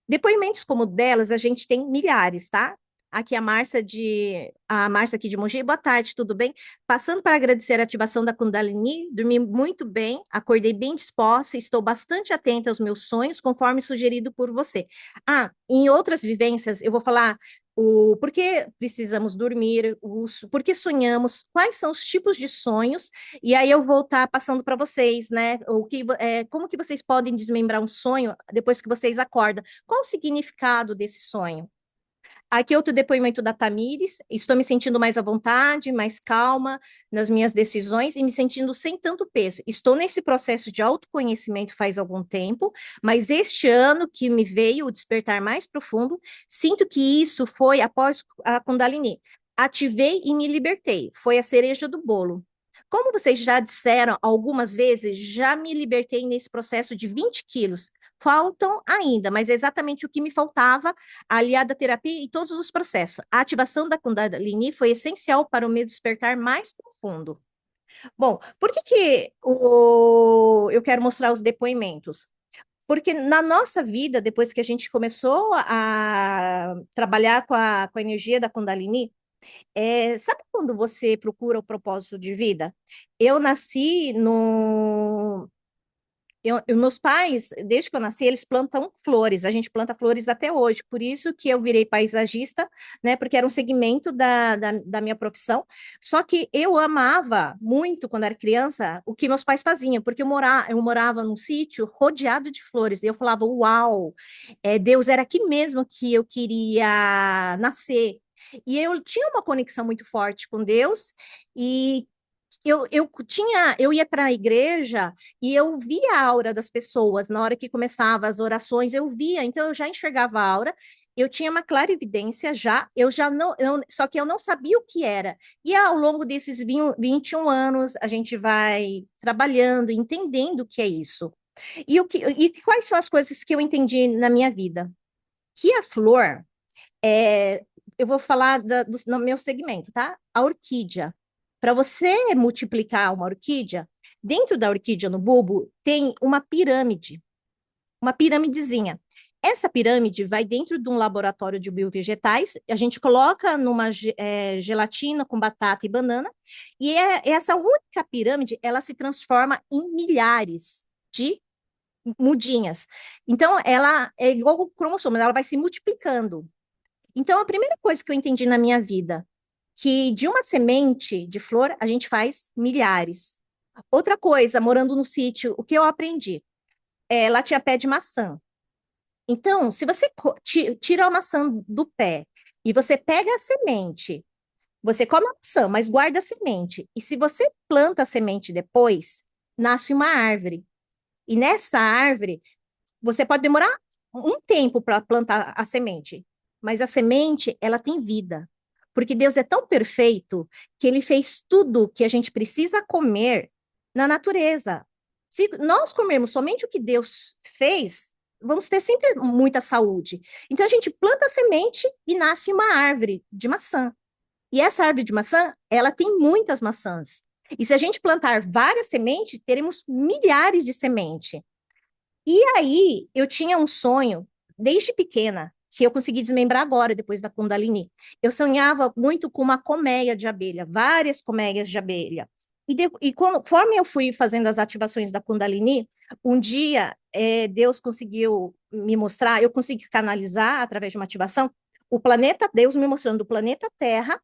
Depoimentos como o delas, a gente tem milhares, tá? Aqui a Márcia aqui de Mogi. Boa tarde, tudo bem? Passando para agradecer a ativação da Kundalini, dormi muito bem, acordei bem disposta, estou bastante atenta aos meus sonhos, conforme sugerido por você. Em outras vivências, eu vou falar o por que precisamos dormir, por que sonhamos, quais são os tipos de sonhos, e aí eu vou estar passando para vocês, né? Como que vocês podem desmembrar um sonho depois que vocês acordam? Qual o significado desse sonho? Aqui outro depoimento da Tamires: estou me sentindo mais à vontade, mais calma nas minhas decisões e me sentindo sem tanto peso. Estou nesse processo de autoconhecimento faz algum tempo, mas este ano que me veio o despertar mais profundo, sinto que isso foi após a Kundalini. Ativei e me libertei. Foi a cereja do bolo. Como vocês já disseram algumas vezes, já me libertei nesse processo de 20 quilos. Faltam ainda, mas é exatamente o que me faltava, aliada à terapia e todos os processos. A ativação da Kundalini foi essencial para o meu despertar mais profundo. Bom, por que eu quero mostrar os depoimentos? Porque na nossa vida, depois que a gente começou a trabalhar com a energia da Kundalini, sabe quando você procura o propósito de vida? Eu nasci no, meus pais, desde que eu nasci, eles plantam flores. A gente planta flores até hoje. Por isso que eu virei paisagista, né? Porque era um segmento da minha profissão. Só que eu amava muito, quando era criança, o que meus pais faziam, porque eu morava num sítio rodeado de flores. E eu falava: uau, Deus, era aqui mesmo que eu queria nascer. E eu tinha uma conexão muito forte com Deus, e eu ia para a igreja e eu via a aura das pessoas na hora que começava as orações, eu via, então eu já enxergava a aura, eu tinha uma clarividência já, eu já não, só que eu não sabia o que era. E ao longo desses 21 anos, a gente vai trabalhando, entendendo o que é isso. E quais são as coisas que eu entendi na minha vida? Que a flor, é, eu vou falar no meu segmento, tá? A orquídea. Para você multiplicar uma orquídea, dentro da orquídea, no bulbo, tem uma piramidezinha. Essa pirâmide vai dentro de um laboratório de biovegetais, a gente coloca numa gelatina com batata e banana, e essa única pirâmide, ela se transforma em milhares de mudinhas. Então, ela é igual o cromossomo, ela vai se multiplicando. Então, a primeira coisa que eu entendi na minha vida, que de uma semente de flor a gente faz milhares. Outra coisa, morando no sítio, o que eu aprendi? Lá tinha pé de maçã. Então, se você tira a maçã do pé e você pega a semente, você come a maçã, mas guarda a semente. E se você planta a semente depois, nasce uma árvore. E nessa árvore, você pode demorar um tempo para plantar a semente, mas a semente, ela tem vida. Porque Deus é tão perfeito que ele fez tudo que a gente precisa comer na natureza. Se nós comermos somente o que Deus fez, vamos ter sempre muita saúde. Então a gente planta a semente e nasce uma árvore de maçã. E essa árvore de maçã, ela tem muitas maçãs. E se a gente plantar várias sementes, teremos milhares de sementes. E aí, eu tinha um sonho, desde pequena, que eu consegui desmembrar agora, depois da Kundalini. Eu sonhava muito com uma colmeia de abelha, várias colmeias de abelha. Conforme eu fui fazendo as ativações da Kundalini, um dia Deus conseguiu me mostrar, eu consegui canalizar através de uma ativação, o planeta, Deus me mostrando o planeta Terra,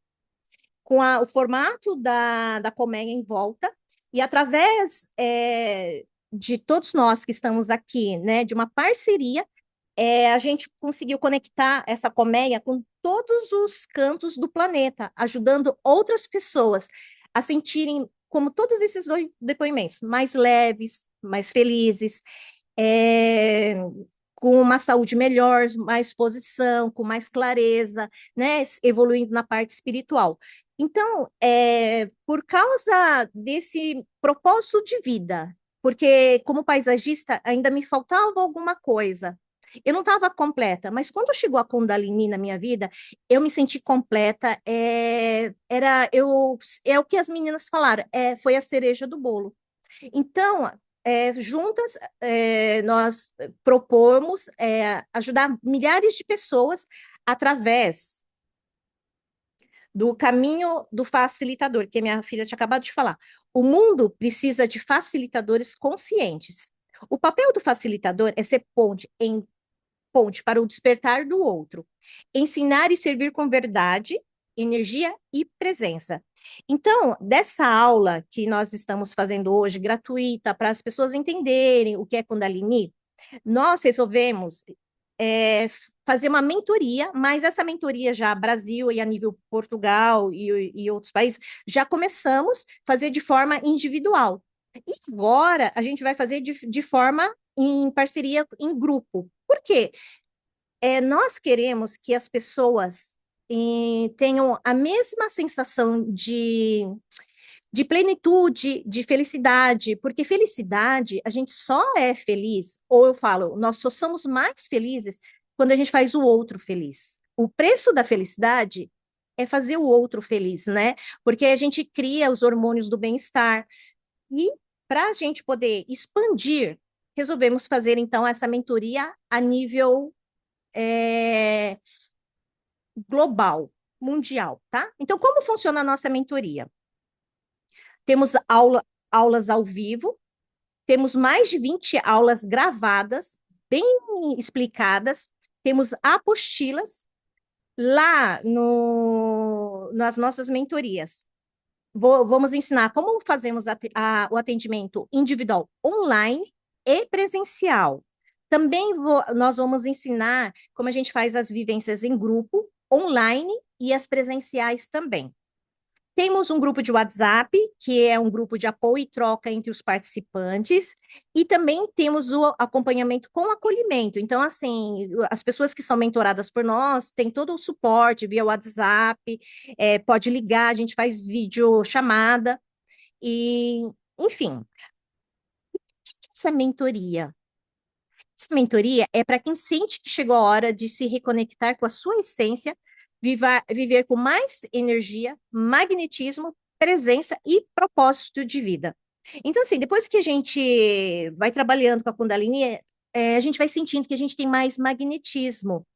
com o formato da colmeia em volta, e através de todos nós que estamos aqui, né, de uma parceria, a gente conseguiu conectar essa colmeia com todos os cantos do planeta, ajudando outras pessoas a sentirem, como todos esses dois depoimentos, mais leves, mais felizes, é, com uma saúde melhor, mais disposição, com mais clareza, né, evoluindo na parte espiritual. Então, por causa desse propósito de vida, porque como paisagista ainda me faltava alguma coisa. Eu não estava completa, mas quando chegou a Kundalini na minha vida, eu me senti completa. É o que as meninas falaram, foi a cereja do bolo. Então, juntas, nós propomos ajudar milhares de pessoas através do caminho do facilitador, que a minha filha tinha acabado de falar. O mundo precisa de facilitadores conscientes. O papel do facilitador é ser ponte para o despertar do outro, ensinar e servir com verdade, energia e presença. Então, dessa aula que nós estamos fazendo hoje, gratuita, para as pessoas entenderem o que é Kundalini, nós resolvemos é, fazer uma mentoria, mas essa mentoria já Brasil e a nível Portugal e outros países, já começamos a fazer de forma individual. E agora a gente vai fazer de forma em parceria em grupo. Por quê? Nós queremos que as pessoas tenham a mesma sensação de plenitude, de felicidade, porque felicidade, a gente só é feliz, ou eu falo, nós só somos mais felizes quando a gente faz o outro feliz. O preço da felicidade é fazer o outro feliz, né? Porque a gente cria os hormônios do bem-estar. E para a gente poder expandir, resolvemos fazer então essa mentoria a nível é, global, mundial, tá? Então, como funciona a nossa mentoria? Temos aulas ao vivo, temos mais de 20 aulas gravadas, bem explicadas, temos apostilas lá nas nossas mentorias. Vamos ensinar como fazemos o atendimento individual online e presencial. Também nós vamos ensinar como a gente faz as vivências em grupo, online e as presenciais também. Temos um grupo de WhatsApp, que é um grupo de apoio e troca entre os participantes, e também temos o acompanhamento com acolhimento. Então, assim, as pessoas que são mentoradas por nós têm todo o suporte via WhatsApp, pode ligar, a gente faz vídeo chamada, e, enfim, essa mentoria. Essa mentoria é para quem sente que chegou a hora de se reconectar com a sua essência, viver com mais energia, magnetismo, presença e propósito de vida. Então, assim, depois que a gente vai trabalhando com a Kundalini, a gente vai sentindo que a gente tem mais magnetismo.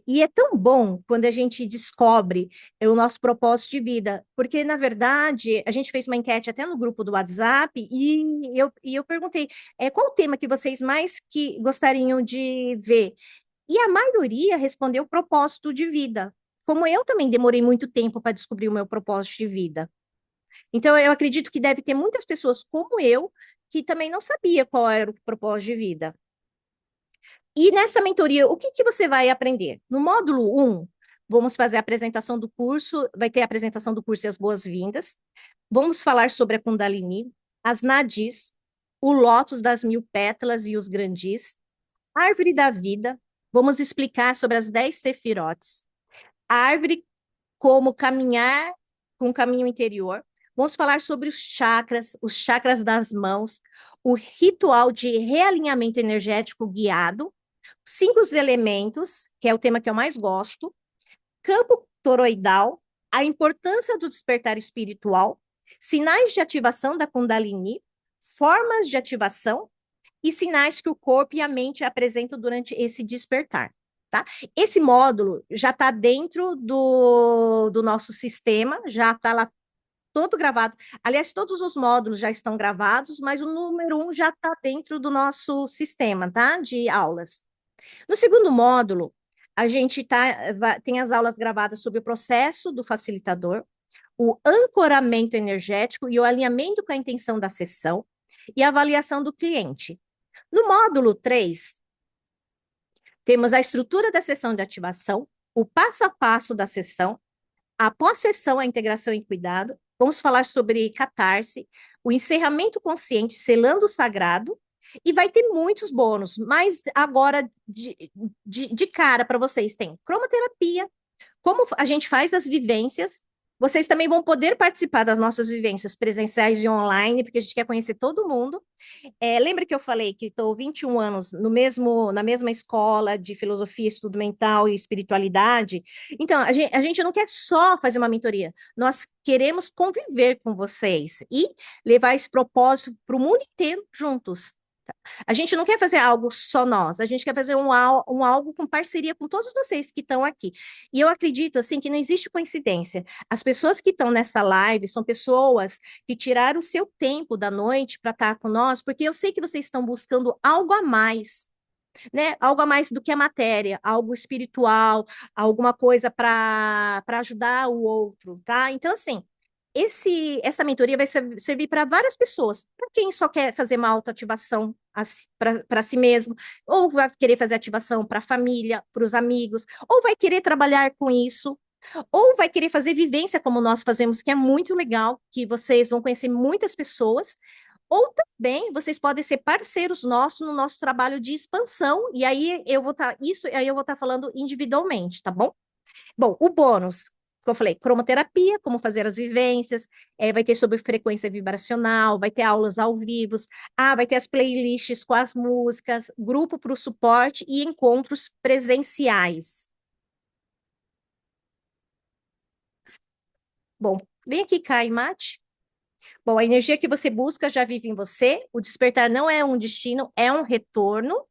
E é tão bom quando a gente descobre o nosso propósito de vida, porque, na verdade, a gente fez uma enquete até no grupo do WhatsApp e eu perguntei, qual o tema que vocês mais que gostariam de ver? E a maioria respondeu propósito de vida, como eu também demorei muito tempo para descobrir o meu propósito de vida. Então, eu acredito que deve ter muitas pessoas como eu que também não sabia qual era o propósito de vida. E nessa mentoria, o que que você vai aprender? No módulo 1, vamos fazer a apresentação do curso, vai ter a apresentação do curso e as boas-vindas. Vamos falar sobre a Kundalini, as nadis, o lótus das 1000 pétalas e os grandis, a árvore da vida, vamos explicar sobre as 10 sefirotes, a árvore como caminhar com o caminho interior. Vamos falar sobre os chakras das mãos, o ritual de realinhamento energético guiado, 5 elementos, que é o tema que eu mais gosto, campo toroidal, a importância do despertar espiritual, sinais de ativação da Kundalini, formas de ativação e sinais que o corpo e a mente apresentam durante esse despertar, tá? Esse módulo já está dentro do nosso sistema, já está lá todo gravado. Aliás, todos os módulos já estão gravados, mas o número 1 já está dentro do nosso sistema, tá? De aulas. No segundo módulo, a gente tem as aulas gravadas sobre o processo do facilitador, o ancoramento energético e o alinhamento com a intenção da sessão e a avaliação do cliente. No módulo 3, temos a estrutura da sessão de ativação, o passo a passo da sessão, a pós-sessão, a integração e cuidado. Vamos falar sobre catarse, o encerramento consciente, selando o sagrado, e vai ter muitos bônus, mas agora, de cara para vocês, tem cromoterapia, como a gente faz as vivências. Vocês também vão poder participar das nossas vivências presenciais e online, porque a gente quer conhecer todo mundo. Lembra que eu falei que estou 21 anos na mesma escola de filosofia, estudo mental e espiritualidade? Então, a gente não quer só fazer uma mentoria, nós queremos conviver com vocês e levar esse propósito para o mundo inteiro juntos. A gente não quer fazer algo só nós, a gente quer fazer um algo com parceria com todos vocês que estão aqui. E eu acredito, assim, que não existe coincidência. As pessoas que estão nessa live são pessoas que tiraram o seu tempo da noite para estar com nós, porque eu sei que vocês estão buscando algo a mais, né? Algo a mais do que a matéria, algo espiritual, alguma coisa para ajudar o outro, tá? Então, assim, essa mentoria vai servir para várias pessoas, para quem só quer fazer uma autoativação para si mesmo, ou vai querer fazer ativação para a família, para os amigos, ou vai querer trabalhar com isso, ou vai querer fazer vivência como nós fazemos, que é muito legal, que vocês vão conhecer muitas pessoas, ou também vocês podem ser parceiros nossos no nosso trabalho de expansão, e aí eu vou estar falando individualmente, tá bom? Bom, o bônus, que eu falei, cromoterapia, como fazer as vivências, vai ter sobre frequência vibracional, vai ter aulas ao vivo, vai ter as playlists com as músicas, grupo para o suporte e encontros presenciais. Bom, vem aqui, Kai Mate. Bom, a energia que você busca já vive em você, o despertar não é um destino, é um retorno.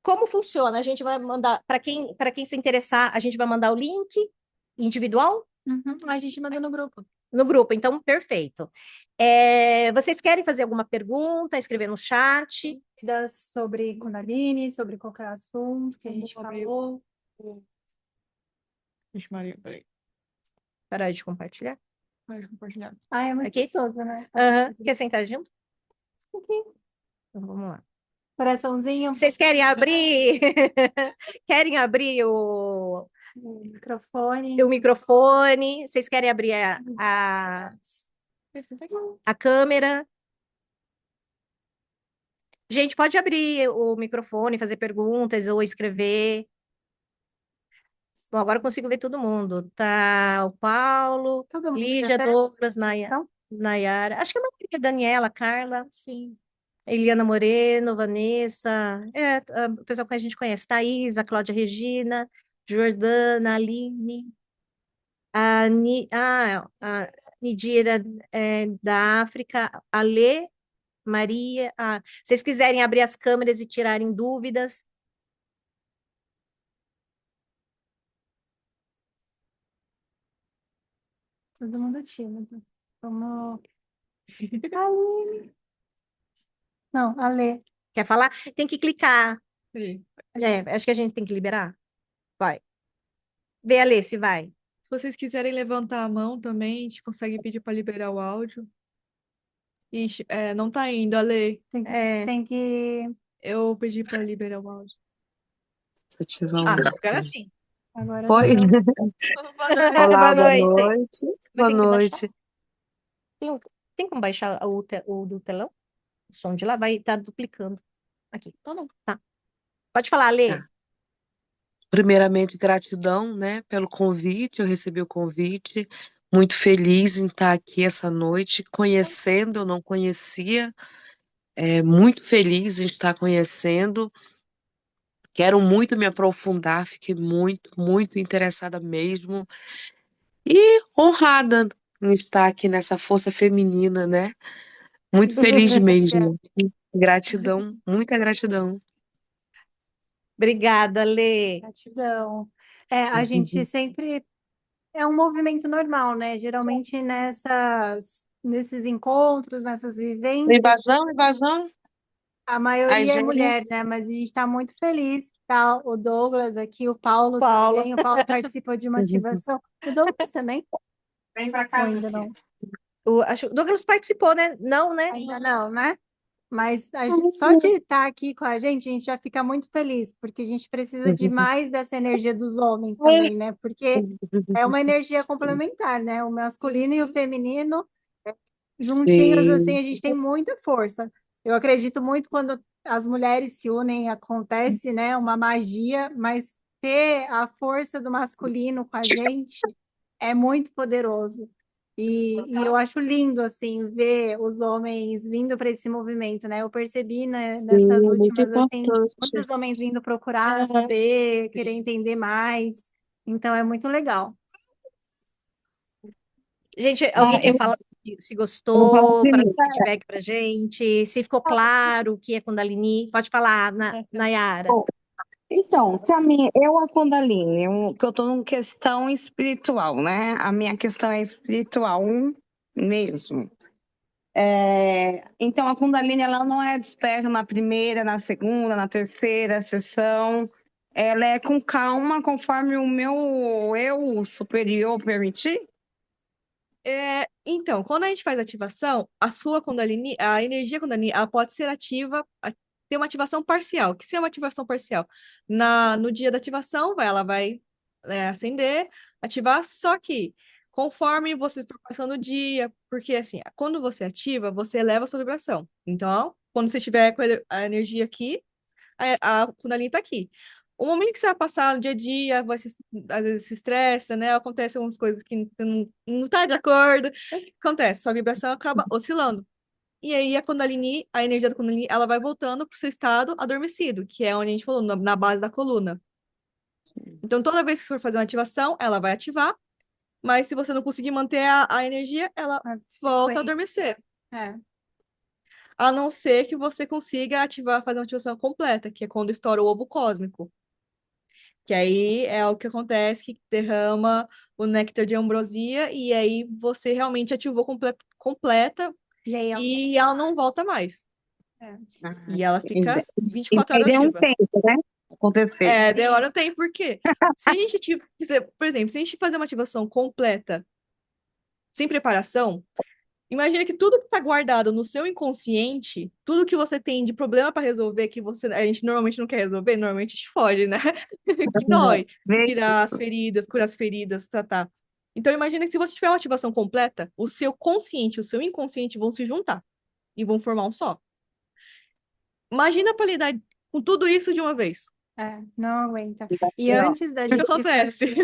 Como funciona? A gente vai mandar, para quem se interessar, a gente vai mandar o link individual? A gente manda no grupo. No grupo, então, perfeito. Vocês querem fazer alguma pergunta, escrever no chat? Dúvidas sobre Kundalini, sobre qualquer assunto que a gente falou. Vixe, Maria, peraí. Parar de compartilhar? Pode compartilhar. É muito Aqui? gostoso, né? Quer sentar junto? Então, vamos lá. Coraçãozinho, Vocês querem abrir? Querem abrir o microfone. microfone? Vocês querem abrir a câmera? Gente, pode abrir o microfone, fazer perguntas ou escrever. Bom, agora eu consigo ver todo mundo. Tá o Paulo, Todo mundo Lígia, já fez? Douglas, Então? Nayara. Acho que a maioria, Daniela, Carla. Sim. Eliana Moreno, Vanessa. O pessoal que a gente conhece. Thaís, a Cláudia Regina, Jordana, Aline, a Nidira da África, a Lê, Maria. Se vocês quiserem abrir as câmeras e tirarem dúvidas. Todo mundo tímido. Vamos. Aline. Não, Ale. Quer falar? Tem que clicar. Peraí. Acho que a gente tem que liberar. Vai. Vê, Alê, se vai. Se vocês quiserem levantar a mão também, a gente consegue pedir para liberar o áudio. Ixi, não tá indo, Ale. Tem que. Eu pedi para liberar o áudio. Se eu tiver um... Agora sim. Agora Oi. Olá, Boa boa noite. noite. Vai Boa ter que noite. Tem como baixar o do telão? O som de lá vai estar duplicando. Aqui. Então não. Tá. Pode falar, Alê. Tá. Primeiramente, gratidão, né, pelo convite. Eu recebi o convite. Muito feliz em estar aqui essa noite, conhecendo, eu não conhecia. Muito feliz em estar conhecendo. Quero muito me aprofundar, fiquei muito, muito interessada mesmo. E honrada em estar aqui nessa força feminina, né? Muito feliz mesmo. Gratidão, muita gratidão. Obrigada, Lê. Gratidão. A gente sempre é um movimento normal, né? Geralmente nesses encontros, nessas vivências, Invasão, invasão. a As maioria é mulher, gêmeas. né? Mas a gente está muito feliz que tá o Douglas aqui, o Paulo Paulo. também. O Paulo participou de uma ativação. O Douglas também? Vem pra Ou casa, ainda Cia. não? O Douglas participou, né? Não, né? Ainda não, né? Mas só de estar aqui com a gente já fica muito feliz, porque a gente precisa de mais dessa energia dos homens também, né? Porque é uma energia complementar, né? O masculino e o feminino juntinhos, assim, Sim, a gente tem muita força. Eu acredito muito quando as mulheres se unem, acontece, né, uma magia, mas ter a força do masculino com a gente é muito poderoso. E eu acho lindo, assim, ver os homens vindo para esse movimento, né? Eu percebi, né, nessas sim, muito últimas, assim, importante. muitos homens vindo procurar Aham. saber, querer entender mais. Então, é muito legal. Gente, alguém Ah, quer eu, falar se eu vou falar gostou, para dar primeiro. feedback pra gente, se ficou claro o que é Kundalini? Pode falar, Nayara. Bom, então, para mim, eu a Kundalini, que eu estou numa questão espiritual, né? A minha questão é espiritual mesmo. Então, a Kundalini, ela não é desperta na primeira, na segunda, na terceira sessão. Ela é com calma, conforme o meu eu superior permitir. Então, quando a gente faz ativação, a sua Kundalini, a energia Kundalini, ela pode ser ativa, ter uma ativação parcial. O que é uma ativação parcial? No dia da ativação, ela vai acender, ativar, só que conforme você for passando o dia, porque assim, quando você ativa, você eleva a sua vibração. Então, quando você tiver com a energia aqui, a Kundalini está aqui. O momento que você vai passar no dia a dia, às vezes se estressa, né? Acontecem algumas coisas que você não tá de acordo. O que acontece? Sua vibração acaba oscilando. E aí a energia da Kundalini, ela vai voltando para o seu estado adormecido, que é onde a gente falou, na base da coluna. Então, toda vez que você for fazer uma ativação, ela vai ativar, mas se você não conseguir manter a energia, ela volta a adormecer. É. A não ser que você consiga ativar, fazer uma ativação completa, que é quando estoura o ovo cósmico. Que aí é o que acontece, que derrama o néctar de ambrosia, e aí você realmente ativou completa E aí, e ela não volta mais. é. E ela fica E 24 aí horas deu um ativa. tempo, né? Acontecer. Demora um tempo, por quê? Se a gente por exemplo, se a gente fazer uma ativação completa, sem preparação, imagina que tudo que está guardado no seu inconsciente, tudo que você tem de problema para resolver, que a gente normalmente não quer resolver, normalmente a gente foge, né? Que dói. Vê. Tirar as feridas, curar as feridas, tratar. Então, imagina que se você tiver uma ativação completa, o seu consciente e o seu inconsciente vão se juntar e vão formar um só. Imagina para lidar com tudo isso de uma vez. Não aguenta. E Não. antes da O que gente acontece?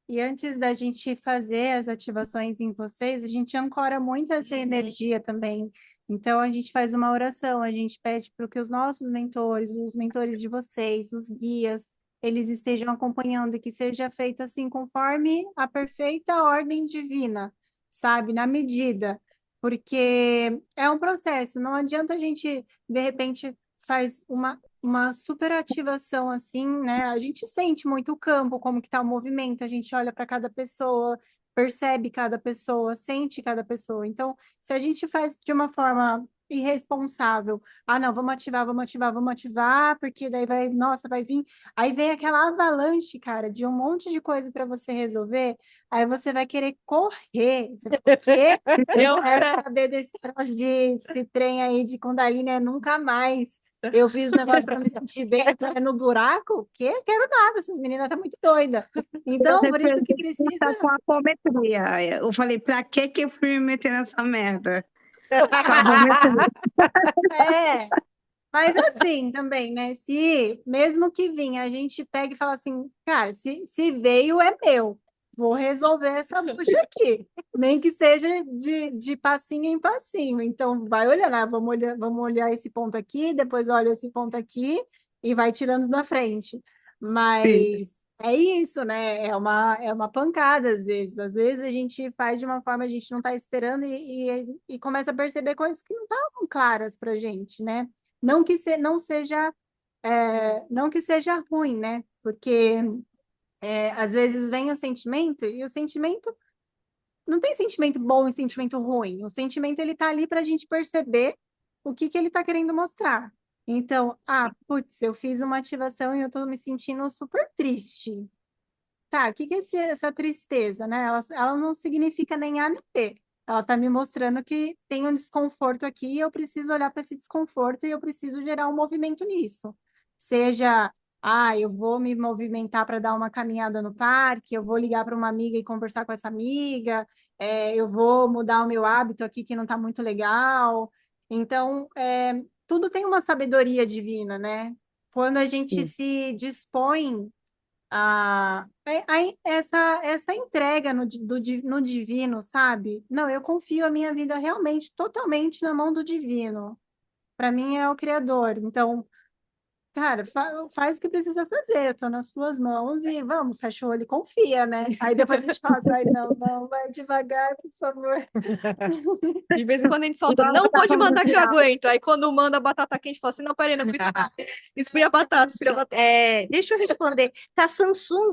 e antes da gente fazer as ativações em vocês, a gente ancora muito essa energia também. Então a gente faz uma oração, a gente pede para que os nossos mentores, os mentores de vocês, os guias, eles estejam acompanhando e que seja feito assim conforme a perfeita ordem divina, sabe? Na medida. Porque é um processo, não adianta a gente, de repente, faz uma super ativação assim, né? A gente sente muito o campo, como que tá o movimento, a gente olha para cada pessoa, percebe cada pessoa, sente cada pessoa. Então, se a gente faz de uma forma irresponsável, não, vamos ativar, vamos ativar, vamos ativar, porque daí vai, nossa, vai vir, aí vem aquela avalanche, cara, de um monte de coisa para você resolver, aí você vai querer correr. Você fala, o quê? Eu não quero saber desse troço esse trem aí de Kundalini, nunca mais. Eu fiz o negócio para me sentir bem, tô no buraco? O quê? Quero nada, essas meninas estão muito doidas. Então, por isso que precisa. Tá com apometria. Eu falei, pra que eu fui me meter nessa merda? Com a apometria. É, mas assim também, né? Se mesmo que vinha, a gente pega e fala assim, cara, se veio, é meu. Vou resolver essa bucha aqui. Nem que seja de passinho em passinho. Então, vai olhando, vamos olhar esse ponto aqui, depois olha esse ponto aqui e vai tirando da frente. Sim. Mas É isso, né? É uma pancada às vezes. Às vezes a gente faz de uma forma que a gente não está esperando e começa a perceber coisas que não estavam claras para a gente, né? Não que seja ruim, né? Porque às vezes vem o sentimento e o sentimento não tem sentimento bom e sentimento ruim. O sentimento ele tá ali para a gente perceber o que ele está querendo mostrar. Então, putz, eu fiz uma ativação e eu estou me sentindo super triste. Tá, o que que é essa tristeza, né? Ela não significa nem A nem B. Ela está me mostrando que tem um desconforto aqui e eu preciso olhar para esse desconforto e eu preciso gerar um movimento nisso. Seja, eu vou me movimentar para dar uma caminhada no parque, eu vou ligar para uma amiga e conversar com essa amiga, eu vou mudar o meu hábito aqui que não está muito legal. Então, tudo tem uma sabedoria divina, né? Quando a gente Sim. se dispõe essa entrega no divino, sabe? Não, eu confio a minha vida realmente totalmente na mão do divino. Para mim é o Criador. Então, cara, faz o que precisa fazer. Eu tô nas tuas mãos e vamos, fecha o olho e confia, né? Aí depois a gente fala assim, ai, não, não, vai devagar, por favor. De vez em quando a gente solta, Igual não tá pode falando mandar que de eu algo. aguento. Aí quando manda batata quente, fala assim, não, peraí, não frita não. Esfria a batata, esfria a batata. Deixa eu responder. Tá, Samsung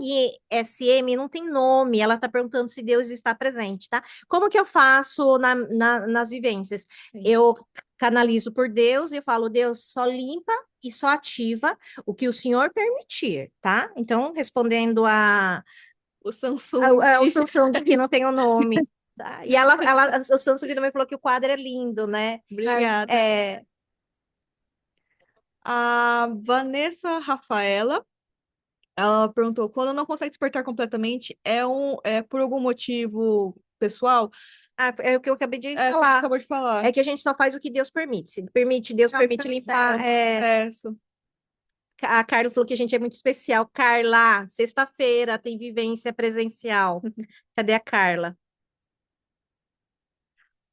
SM não tem nome. Ela está perguntando se Deus está presente, tá? Como que eu faço nas vivências? Sim. Eu canalizo por Deus e falo, Deus só limpa e só ativa o que o Senhor permitir, tá? Então, respondendo O Samsung. o Samsung que não tem o nome. Tá? E o Samsung também falou que o quadro é lindo, né? Obrigada. É, A Vanessa Rafaela, ela perguntou, quando não consegue despertar completamente, é por algum motivo pessoal? é o que eu acabei de É, que a gente falar. acabou de falar. É que a gente só faz o que Deus permite. Se permite, Deus É o permite limpar. Processo. A Carla falou que a gente é muito especial. Carla, sexta-feira tem vivência presencial. Cadê a Carla?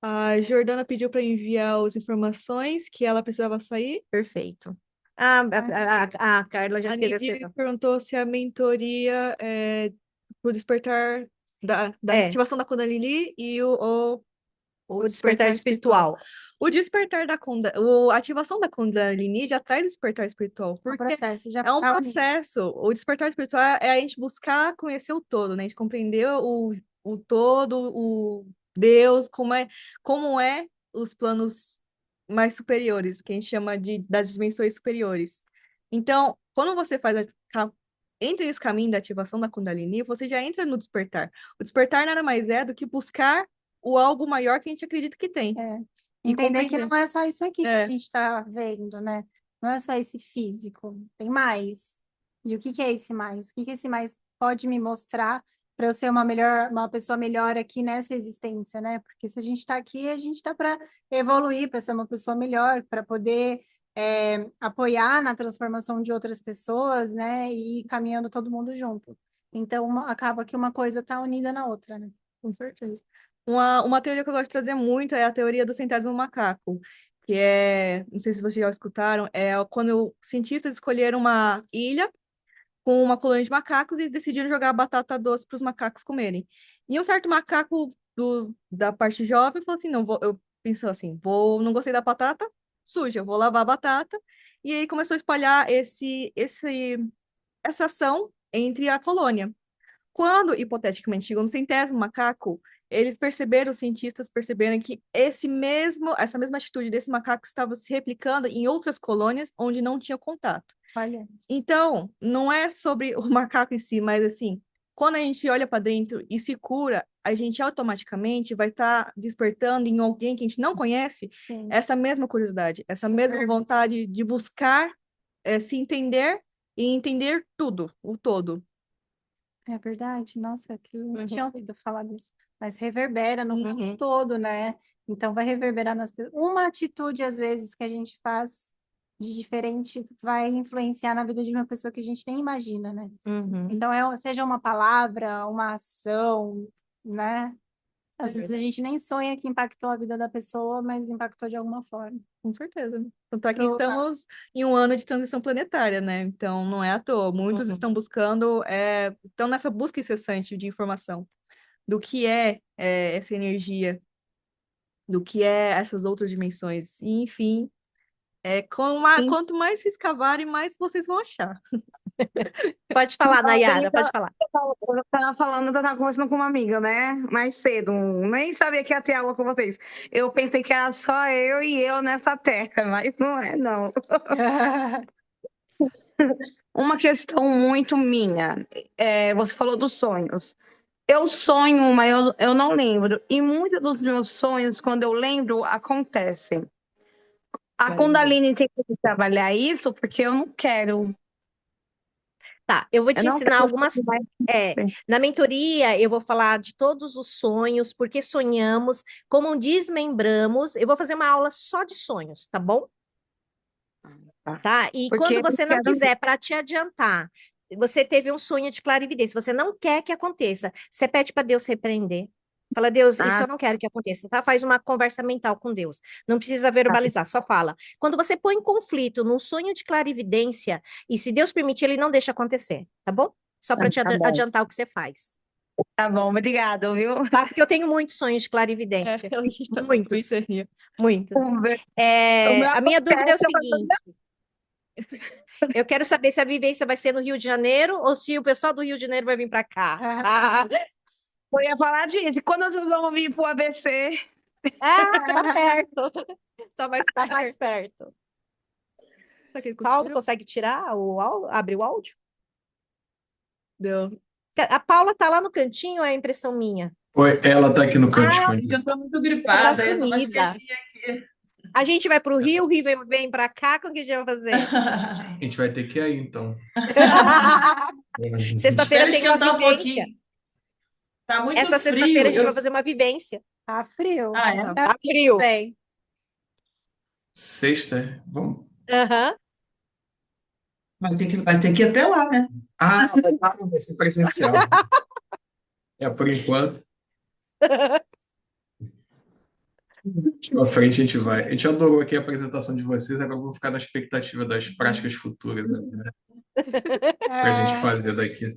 A Jordana pediu para enviar as informações que ela precisava sair. Perfeito. A Carla já A escreveu Nidhi certo. perguntou se a mentoria é pro despertar da É, ativação da Kundalini e o o despertar despertar espiritual. espiritual. O despertar a ativação da Kundalini já traz o despertar espiritual, O porque processo já é um tá unido. processo. O despertar espiritual é a gente buscar conhecer o todo, né? A gente compreender o todo, o Deus, como é os planos mais superiores, que a gente chama das dimensões superiores. Então, quando você entra nesse caminho da ativação da Kundalini, você já entra no despertar. O despertar nada mais é do que buscar o algo maior que a gente acredita que tem. É. E Entender que compreender. não é só isso aqui que a É, gente está vendo, né? Não é só esse físico, tem mais. E o que que é esse mais? O que que esse mais pode me mostrar para eu ser uma pessoa melhor aqui nessa existência, né? Porque se a gente está aqui, a gente está para evoluir, para ser uma pessoa melhor, para poder apoiar na transformação de outras pessoas, né? E ir caminhando todo mundo junto. Então, acaba que uma coisa está unida na outra, né? com certeza. Uma teoria que eu gosto de trazer muito é a teoria do centésimo macaco, que não sei se vocês já escutaram, é quando os cientistas escolheram uma ilha com uma colônia de macacos e decidiram jogar batata doce para os macacos comerem. E um certo macaco da parte jovem falou assim, não, eu pensou assim, não gostei da batata suja, vou lavar a batata. E aí começou a espalhar essa ação entre a colônia. Quando, hipoteticamente, chegou no centésimo macaco, os cientistas perceberam que essa mesma atitude desse macaco estava se replicando em outras colônias onde não tinha contato. Olha, Então, não é sobre o macaco em si, mas assim, quando a gente olha para dentro e se cura, a gente automaticamente vai estar despertando em alguém que a gente não conhece sim. essa mesma curiosidade, essa mesma vontade de buscar se entender e entender tudo, o todo. É verdade, nossa, que eu não Uhum, tinha ouvido falar disso, mas reverbera no mundo uhum, todo, né? Então vai reverberar nas pessoas. Uma atitude, às vezes, que a gente faz de diferente vai influenciar na vida de uma pessoa que a gente nem imagina, né? uhum. Então, seja uma palavra, uma ação, né? Às vezes a gente nem sonha que impactou a vida da pessoa, mas impactou de alguma forma. Com certeza. Tanto é que Pro- estamos em um ano de transição planetária, né? Então, não é à toa. Muitos estão buscando, estão nessa busca incessante de informação do que essa energia, do que é essas outras dimensões. E, enfim, quanto mais se escavarem, mais vocês vão achar. Pode falar, Nayara, Então, pode falar. eu tava falando, eu tava conversando com uma amiga, né? Mais cedo. Nem sabia que ia ter aula com vocês. Eu pensei que era só eu e eu nessa terra, mas não é, não. Uma questão muito minha. Você falou dos sonhos. Eu sonho, mas eu não lembro. E muitos dos meus sonhos, quando eu lembro, acontecem. A Kundalini tem que trabalhar isso, porque eu não quero. Tá, eu vou Eu te não ensinar quero algumas. sonhar. Na mentoria, eu vou falar de todos os sonhos, por que sonhamos, como desmembramos. Eu vou fazer uma aula só de sonhos, tá bom? Tá? E Porque quando eu você não quero. quiser, para te adiantar, você teve um sonho de clarividência, você não quer que aconteça, você pede para Deus repreender. Fala, Deus, isso Ah, eu não quero que aconteça, tá? Faz uma conversa mental com Deus. Não precisa tá. verbalizar, só fala. Quando você põe conflito num sonho de clarividência, e se Deus permitir, ele não deixa acontecer, tá bom? Só para te Tá bom. adiantar o que você faz. Tá bom, obrigado, viu? Tá? Porque eu tenho muitos sonhos de clarividência. A gente tá Muitos, muito muitos. O meu A minha dúvida é o acontece, seguinte: eu quero saber se a vivência vai ser no Rio de Janeiro ou se o pessoal do Rio de Janeiro vai vir para cá. eu ia falar disso. E quando vocês vão vir pro ABC? Tá perto. Só vai estar mais perto. Será que ele Paulo, conseguiu? consegue tirar o áudio? Abrir o áudio? Deu. A Paula tá lá no cantinho, é impressão minha. Oi, ela tá aqui no canto Porque escondido. eu tô muito Tá gripada, eu tô mais sumida. quietinha aqui. A gente vai para o Rio vem para cá, como que a gente vai fazer? A gente vai ter que ir aí, então. Sexta-feira Espera tem uma esquentar um vivência. pouquinho. Tá muito Essa frio. sexta-feira a gente vai fazer uma vivência. Tá frio. Ah, é? Tá frio. Bem. Sexta, vamos. Aham. Vai ter que ir até lá, né? Ah, vai ser presencial. Por enquanto. Pra frente a gente vai. A gente adorou aqui a apresentação de vocês, agora vamos ficar na expectativa das práticas futuras, né? Pra gente fazer daqui.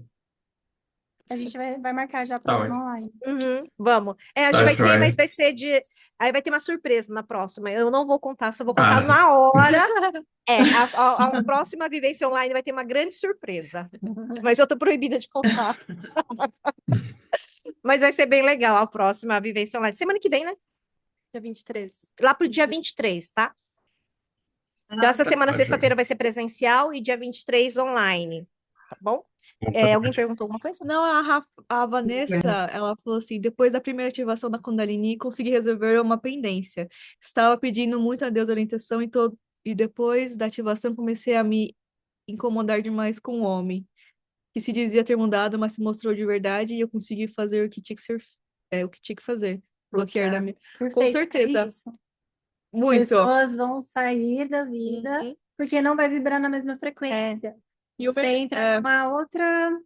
A gente vai marcar já a Tá próxima ótimo. online. Vamos. A gente Tá vai ter, joia. mas vai ser de. Aí vai ter uma surpresa na próxima. Eu não vou contar, só vou contar Ah. na hora. A próxima vivência online vai ter uma grande surpresa. Mas eu tô proibida de contar. Mas vai ser bem legal a próxima vivência online. Semana que vem, né? Dia 23. Lá pro dia 23, tá? Então, essa semana, sexta-feira, vai ser presencial e dia 23 online. Tá bom? Alguém perguntou alguma coisa? Não, a Vanessa, ela falou assim, depois da primeira ativação da Kundalini, consegui resolver uma pendência. Estava pedindo muito a Deus orientação e depois da ativação comecei a me incomodar demais com o homem, que se dizia ter mudado, mas se mostrou de verdade e eu consegui fazer o que tinha que ser, o que tinha que fazer. Bloquear da minha... Perfeito, certeza. é isso. Muito. Pessoas vão sair da vida Uhum. porque não vai vibrar na mesma frequência. E o Você entra numa outra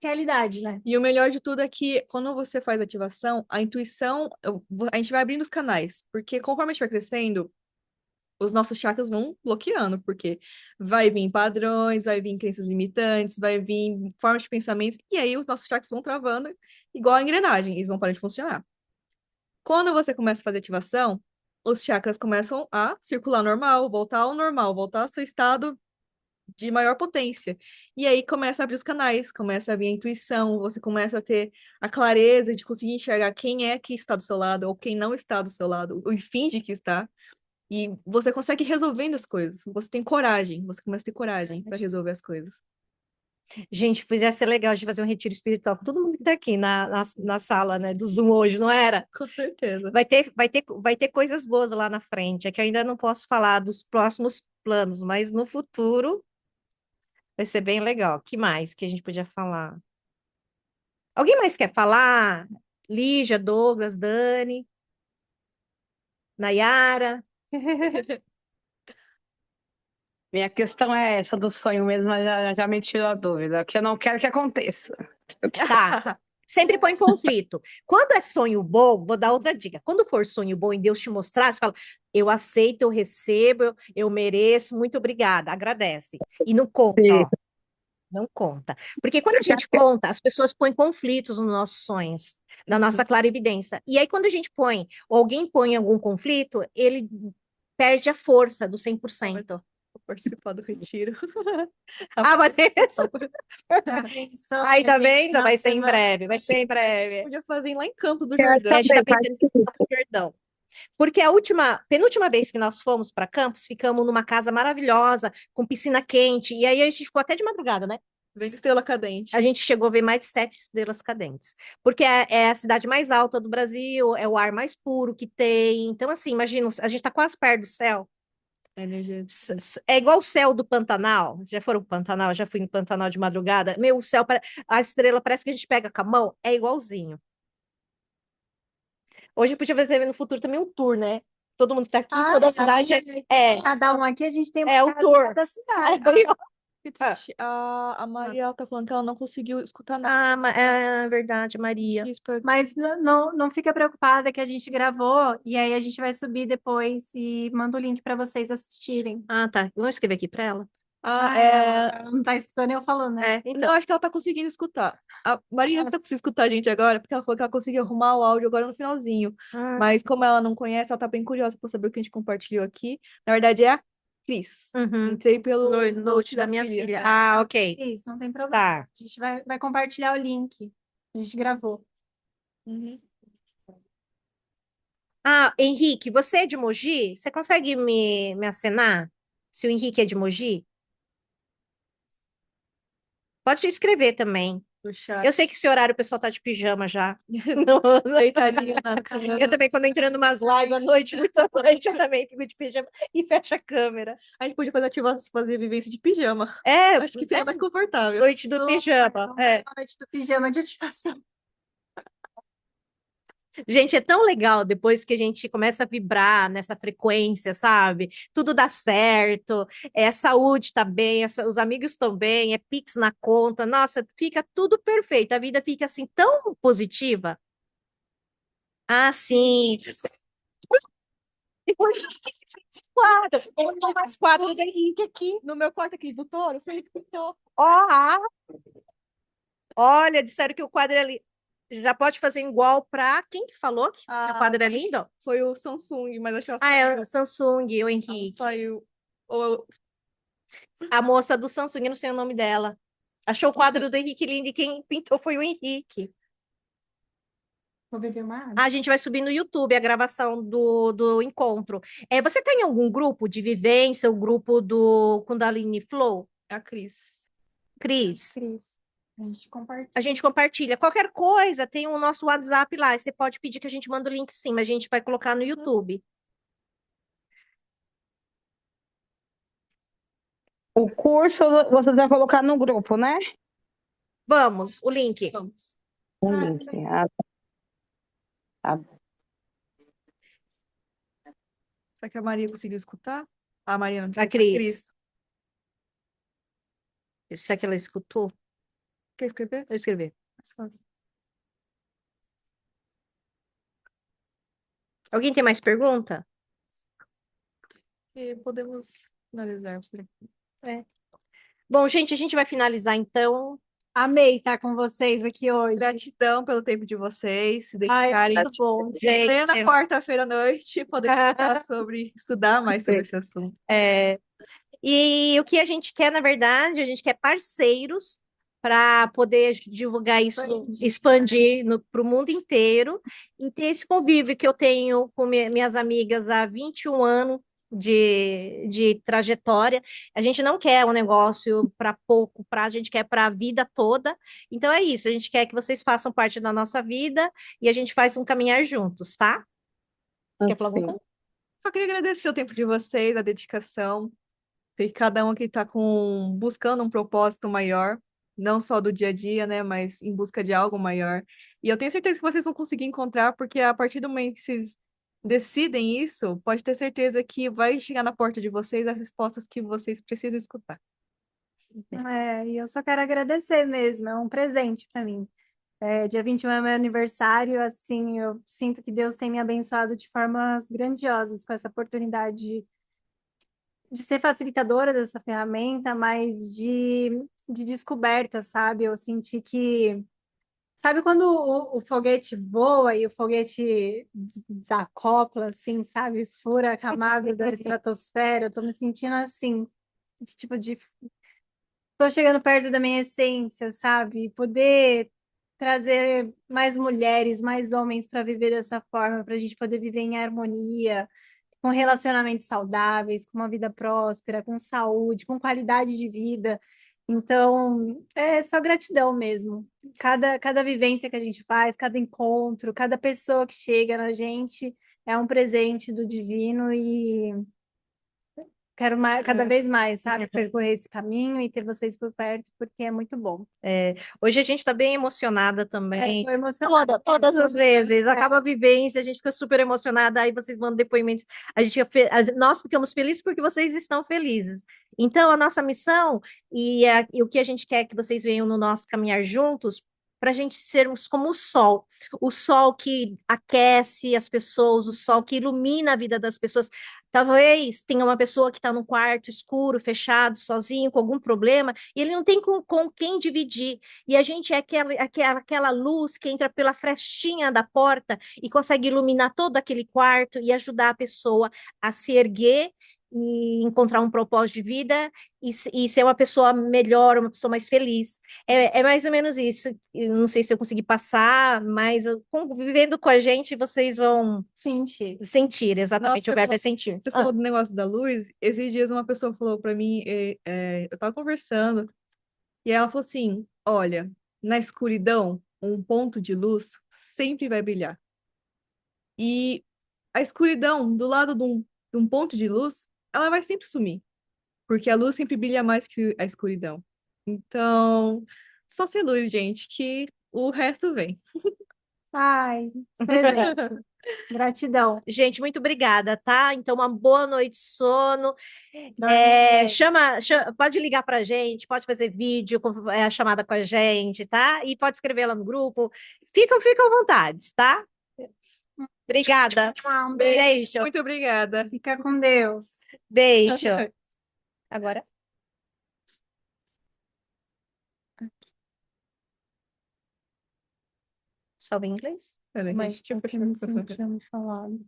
realidade, né? E o melhor de tudo é que quando você faz ativação, a intuição, a gente vai abrindo os canais, porque conforme a gente vai crescendo, os nossos chakras vão bloqueando, porque vai vir padrões, vai vir crenças limitantes, vai vir formas de pensamentos, e aí os nossos chakras vão travando, igual a engrenagem, eles vão parar de funcionar. Quando você começa a fazer ativação, os chakras começam a circular normal, voltar ao seu estado de maior potência. E aí começa a abrir os canais, começa a vir a intuição, você começa a ter a clareza de conseguir enxergar quem é que está do seu lado ou quem não está do seu lado, ou finge que está. E você consegue ir resolvendo as coisas. Você tem coragem, você começa a ter coragem para resolver as coisas. Gente, pois ia ser legal de fazer um retiro espiritual com todo mundo que tá aqui na sala, né, do Zoom hoje, não era? Com certeza. Vai ter coisas boas lá na frente. É que eu ainda não posso falar dos próximos planos, mas no futuro vai ser bem legal. Que mais que a gente podia falar? Alguém mais quer falar? Lígia, Douglas, Dani, Nayara? Minha questão é essa do sonho mesmo, já me tirou a dúvida, que eu não quero que aconteça. Tá. Sempre põe conflito. Quando é sonho bom, vou dar outra dica. Quando for sonho bom e Deus te mostrar, você fala, eu aceito, eu recebo, eu mereço, muito obrigada, agradece. E não conta, Sim. ó. Não conta. Porque quando a gente conta, as pessoas põem conflitos nos nossos sonhos, na nossa clarividência. E aí, quando a gente põe, ou alguém põe algum conflito, ele perde a força do 100%. Vou participar do retiro. Ah, Vanessa! Isso, Aí, tá a gente vendo? na Vai ser em semana- breve, vai ser em breve. Podia fazer lá em Campos do Quero Jordão. A gente está também pensando em Campo do Jordão. Porque a penúltima vez que nós fomos para Campos, ficamos numa casa maravilhosa, com piscina quente, e aí a gente ficou até de madrugada, né? Vem estrela cadente. A gente chegou a ver mais de 7 estrelas cadentes. Porque é a cidade mais alta do Brasil, é o ar mais puro que tem. Então, assim, imagina, a gente está quase perto do céu. A energia. É igual o céu do Pantanal. Já foram pro Pantanal? Já fui no Pantanal de madrugada. Meu, o céu, a estrela parece que a gente pega com a mão. É igualzinho. Hoje podia fazer no futuro também um tour, né? Todo mundo que tá aqui, toda a cidade é Cada um aqui, a gente tem uma É o casa tour. da cidade. Aí, ó. Que triste. A Maria ela tá falando que ela não conseguiu escutar nada. É verdade, Maria. Mas não fica preocupada que a gente gravou e aí a gente vai subir depois e manda o link para vocês assistirem. Ah, tá. Vamos escrever aqui para ela. Ela não tá escutando eu falando, né? Então, Não, acho que ela tá conseguindo escutar. A Maria você tá conseguindo escutar a gente agora, porque ela falou que ela conseguiu arrumar o áudio agora no finalzinho. Mas como ela não conhece, ela tá bem curiosa pra saber o que a gente compartilhou aqui. Na verdade, é a Cris. Entrei pelo note da minha filha. Ah, ok. Isso, não tem problema. Tá. A gente vai compartilhar o link. A gente gravou. Ah, Henrique, você é de Mogi? Você consegue me acenar? Se o Henrique é de Mogi? Pode escrever também. Eu sei que esse horário o pessoal tá de pijama já. Deitadinho na cama. Eu também, quando entrando umas lives à noite, muita noite, eu também fico de pijama e fecho a câmera. A gente podia fazer vivência de pijama. É, Acho que seria mais confortável. noite do pijama. É. Noite do pijama de ativação. Gente, é tão legal depois que a gente começa a vibrar nessa frequência, sabe? Tudo dá certo, a saúde tá bem, os amigos estão bem, é Pix na conta, nossa, fica tudo perfeito, a vida fica assim tão positiva. Ah, sim. Mais quadro do Henrique aqui. No meu quarto aqui do touro, o Felipe pintou. Olha, disseram que o quadro é ali. Já pode fazer igual para quem que falou que o quadro é lindo? Foi o Samsung, mas acho que ela É o Samsung, o Henrique. saiu. A moça do Samsung, eu não sei o nome dela. Achou o quadro do Henrique lindo e quem pintou foi o Henrique. Vou beber uma água. A gente vai subir no YouTube a gravação do encontro. Você tem algum grupo de vivência, o grupo do Kundalini Flow? É a Cris. Cris? A gente compartilha. A gente compartilha. Qualquer coisa, tem o nosso WhatsApp lá. Você pode pedir que a gente manda o link sim, mas a gente vai colocar no YouTube. O curso você vai colocar no grupo, né? Vamos, o link. Vamos. O link. Ah, tá. Será que a Maria conseguiu escutar? A Maria não A Cris. Será que ela escutou? Quer escrever? Vou escrever. Alguém tem mais pergunta? E podemos finalizar por aqui. Bom, gente, a gente vai finalizar então. Amei estar com vocês aqui hoje. Gratidão pelo tempo de vocês, se Ai, dedicarem. muito bom. Gente, Na quarta-feira à noite, poder estudar mais sobre esse assunto. E o que a gente quer, na verdade, a gente quer parceiros para poder divulgar isso, expandir para o mundo inteiro, e ter esse convívio que eu tenho com minhas amigas há 21 anos de trajetória. A gente não quer um negócio para pouco prazo, a gente quer para a vida toda. Então é isso, a gente quer que vocês façam parte da nossa vida e a gente faz um caminhar juntos, tá? Quer falar alguma coisa? Só queria agradecer o tempo de vocês, a dedicação. Que cada um aqui está buscando um propósito maior, não só do dia a dia, né, mas em busca de algo maior. E eu tenho certeza que vocês vão conseguir encontrar, porque a partir do momento que vocês decidem isso, pode ter certeza que vai chegar na porta de vocês as respostas que vocês precisam escutar. E eu só quero agradecer mesmo, é um presente para mim. Dia 21 é meu aniversário, assim, eu sinto que Deus tem me abençoado de formas grandiosas com essa oportunidade de ser facilitadora dessa ferramenta, mas de descoberta, sabe? Eu senti que. Sabe quando o foguete voa e o foguete desacopla, assim, sabe? Fura a camada da estratosfera? Eu tô me sentindo assim, de tô chegando perto da minha essência, sabe? Poder trazer mais mulheres, mais homens para viver dessa forma, para a gente poder viver em harmonia, com relacionamentos saudáveis, com uma vida próspera, com saúde, com qualidade de vida. Então, é só gratidão mesmo. Cada vivência que a gente faz, cada encontro, cada pessoa que chega na gente é um presente do divino e quero mais, cada vez mais, sabe, percorrer esse caminho e ter vocês por perto, porque é muito bom. Hoje a gente está bem emocionada também. Tô emocionada. Todas as vezes, acaba a vivência, a gente fica super emocionada, aí vocês mandam depoimentos, nós ficamos felizes porque vocês estão felizes. Então, a nossa missão e o que a gente quer que vocês venham no nosso caminhar juntos, para a gente sermos como o sol que aquece as pessoas, o sol que ilumina a vida das pessoas. Talvez tenha uma pessoa que está num quarto escuro, fechado, sozinho, com algum problema, e ele não tem com quem dividir. E a gente é aquela luz que entra pela frestinha da porta e consegue iluminar todo aquele quarto e ajudar a pessoa a se erguer e encontrar um propósito de vida e ser uma pessoa melhor, uma pessoa mais feliz. É mais ou menos isso. Eu não sei se eu consegui passar, mas vivendo com a gente, vocês vão sentir, exatamente, Nossa, o verbo é sentir. Você falou do negócio da luz. Esses dias uma pessoa falou para mim, eu tava conversando, e ela falou assim: olha, na escuridão, um ponto de luz sempre vai brilhar. E a escuridão, do lado de um ponto de luz, ela vai sempre sumir, porque a luz sempre brilha mais que a escuridão. Então, só ser luz, gente, que o resto vem. Ai, presente. Gratidão. Gente, muito obrigada, tá? Então, uma boa noite de sono. Pode ligar para a gente, pode fazer vídeo, a chamada com a gente, tá? E pode escrever lá no grupo. Ficam à vontade, tá? Obrigada. Um beijo. Muito obrigada. Fica com Deus. Beijo. Agora. Só em inglês? Peraí, Mas deixa eu eu fechar não o microfone. tinha me falado.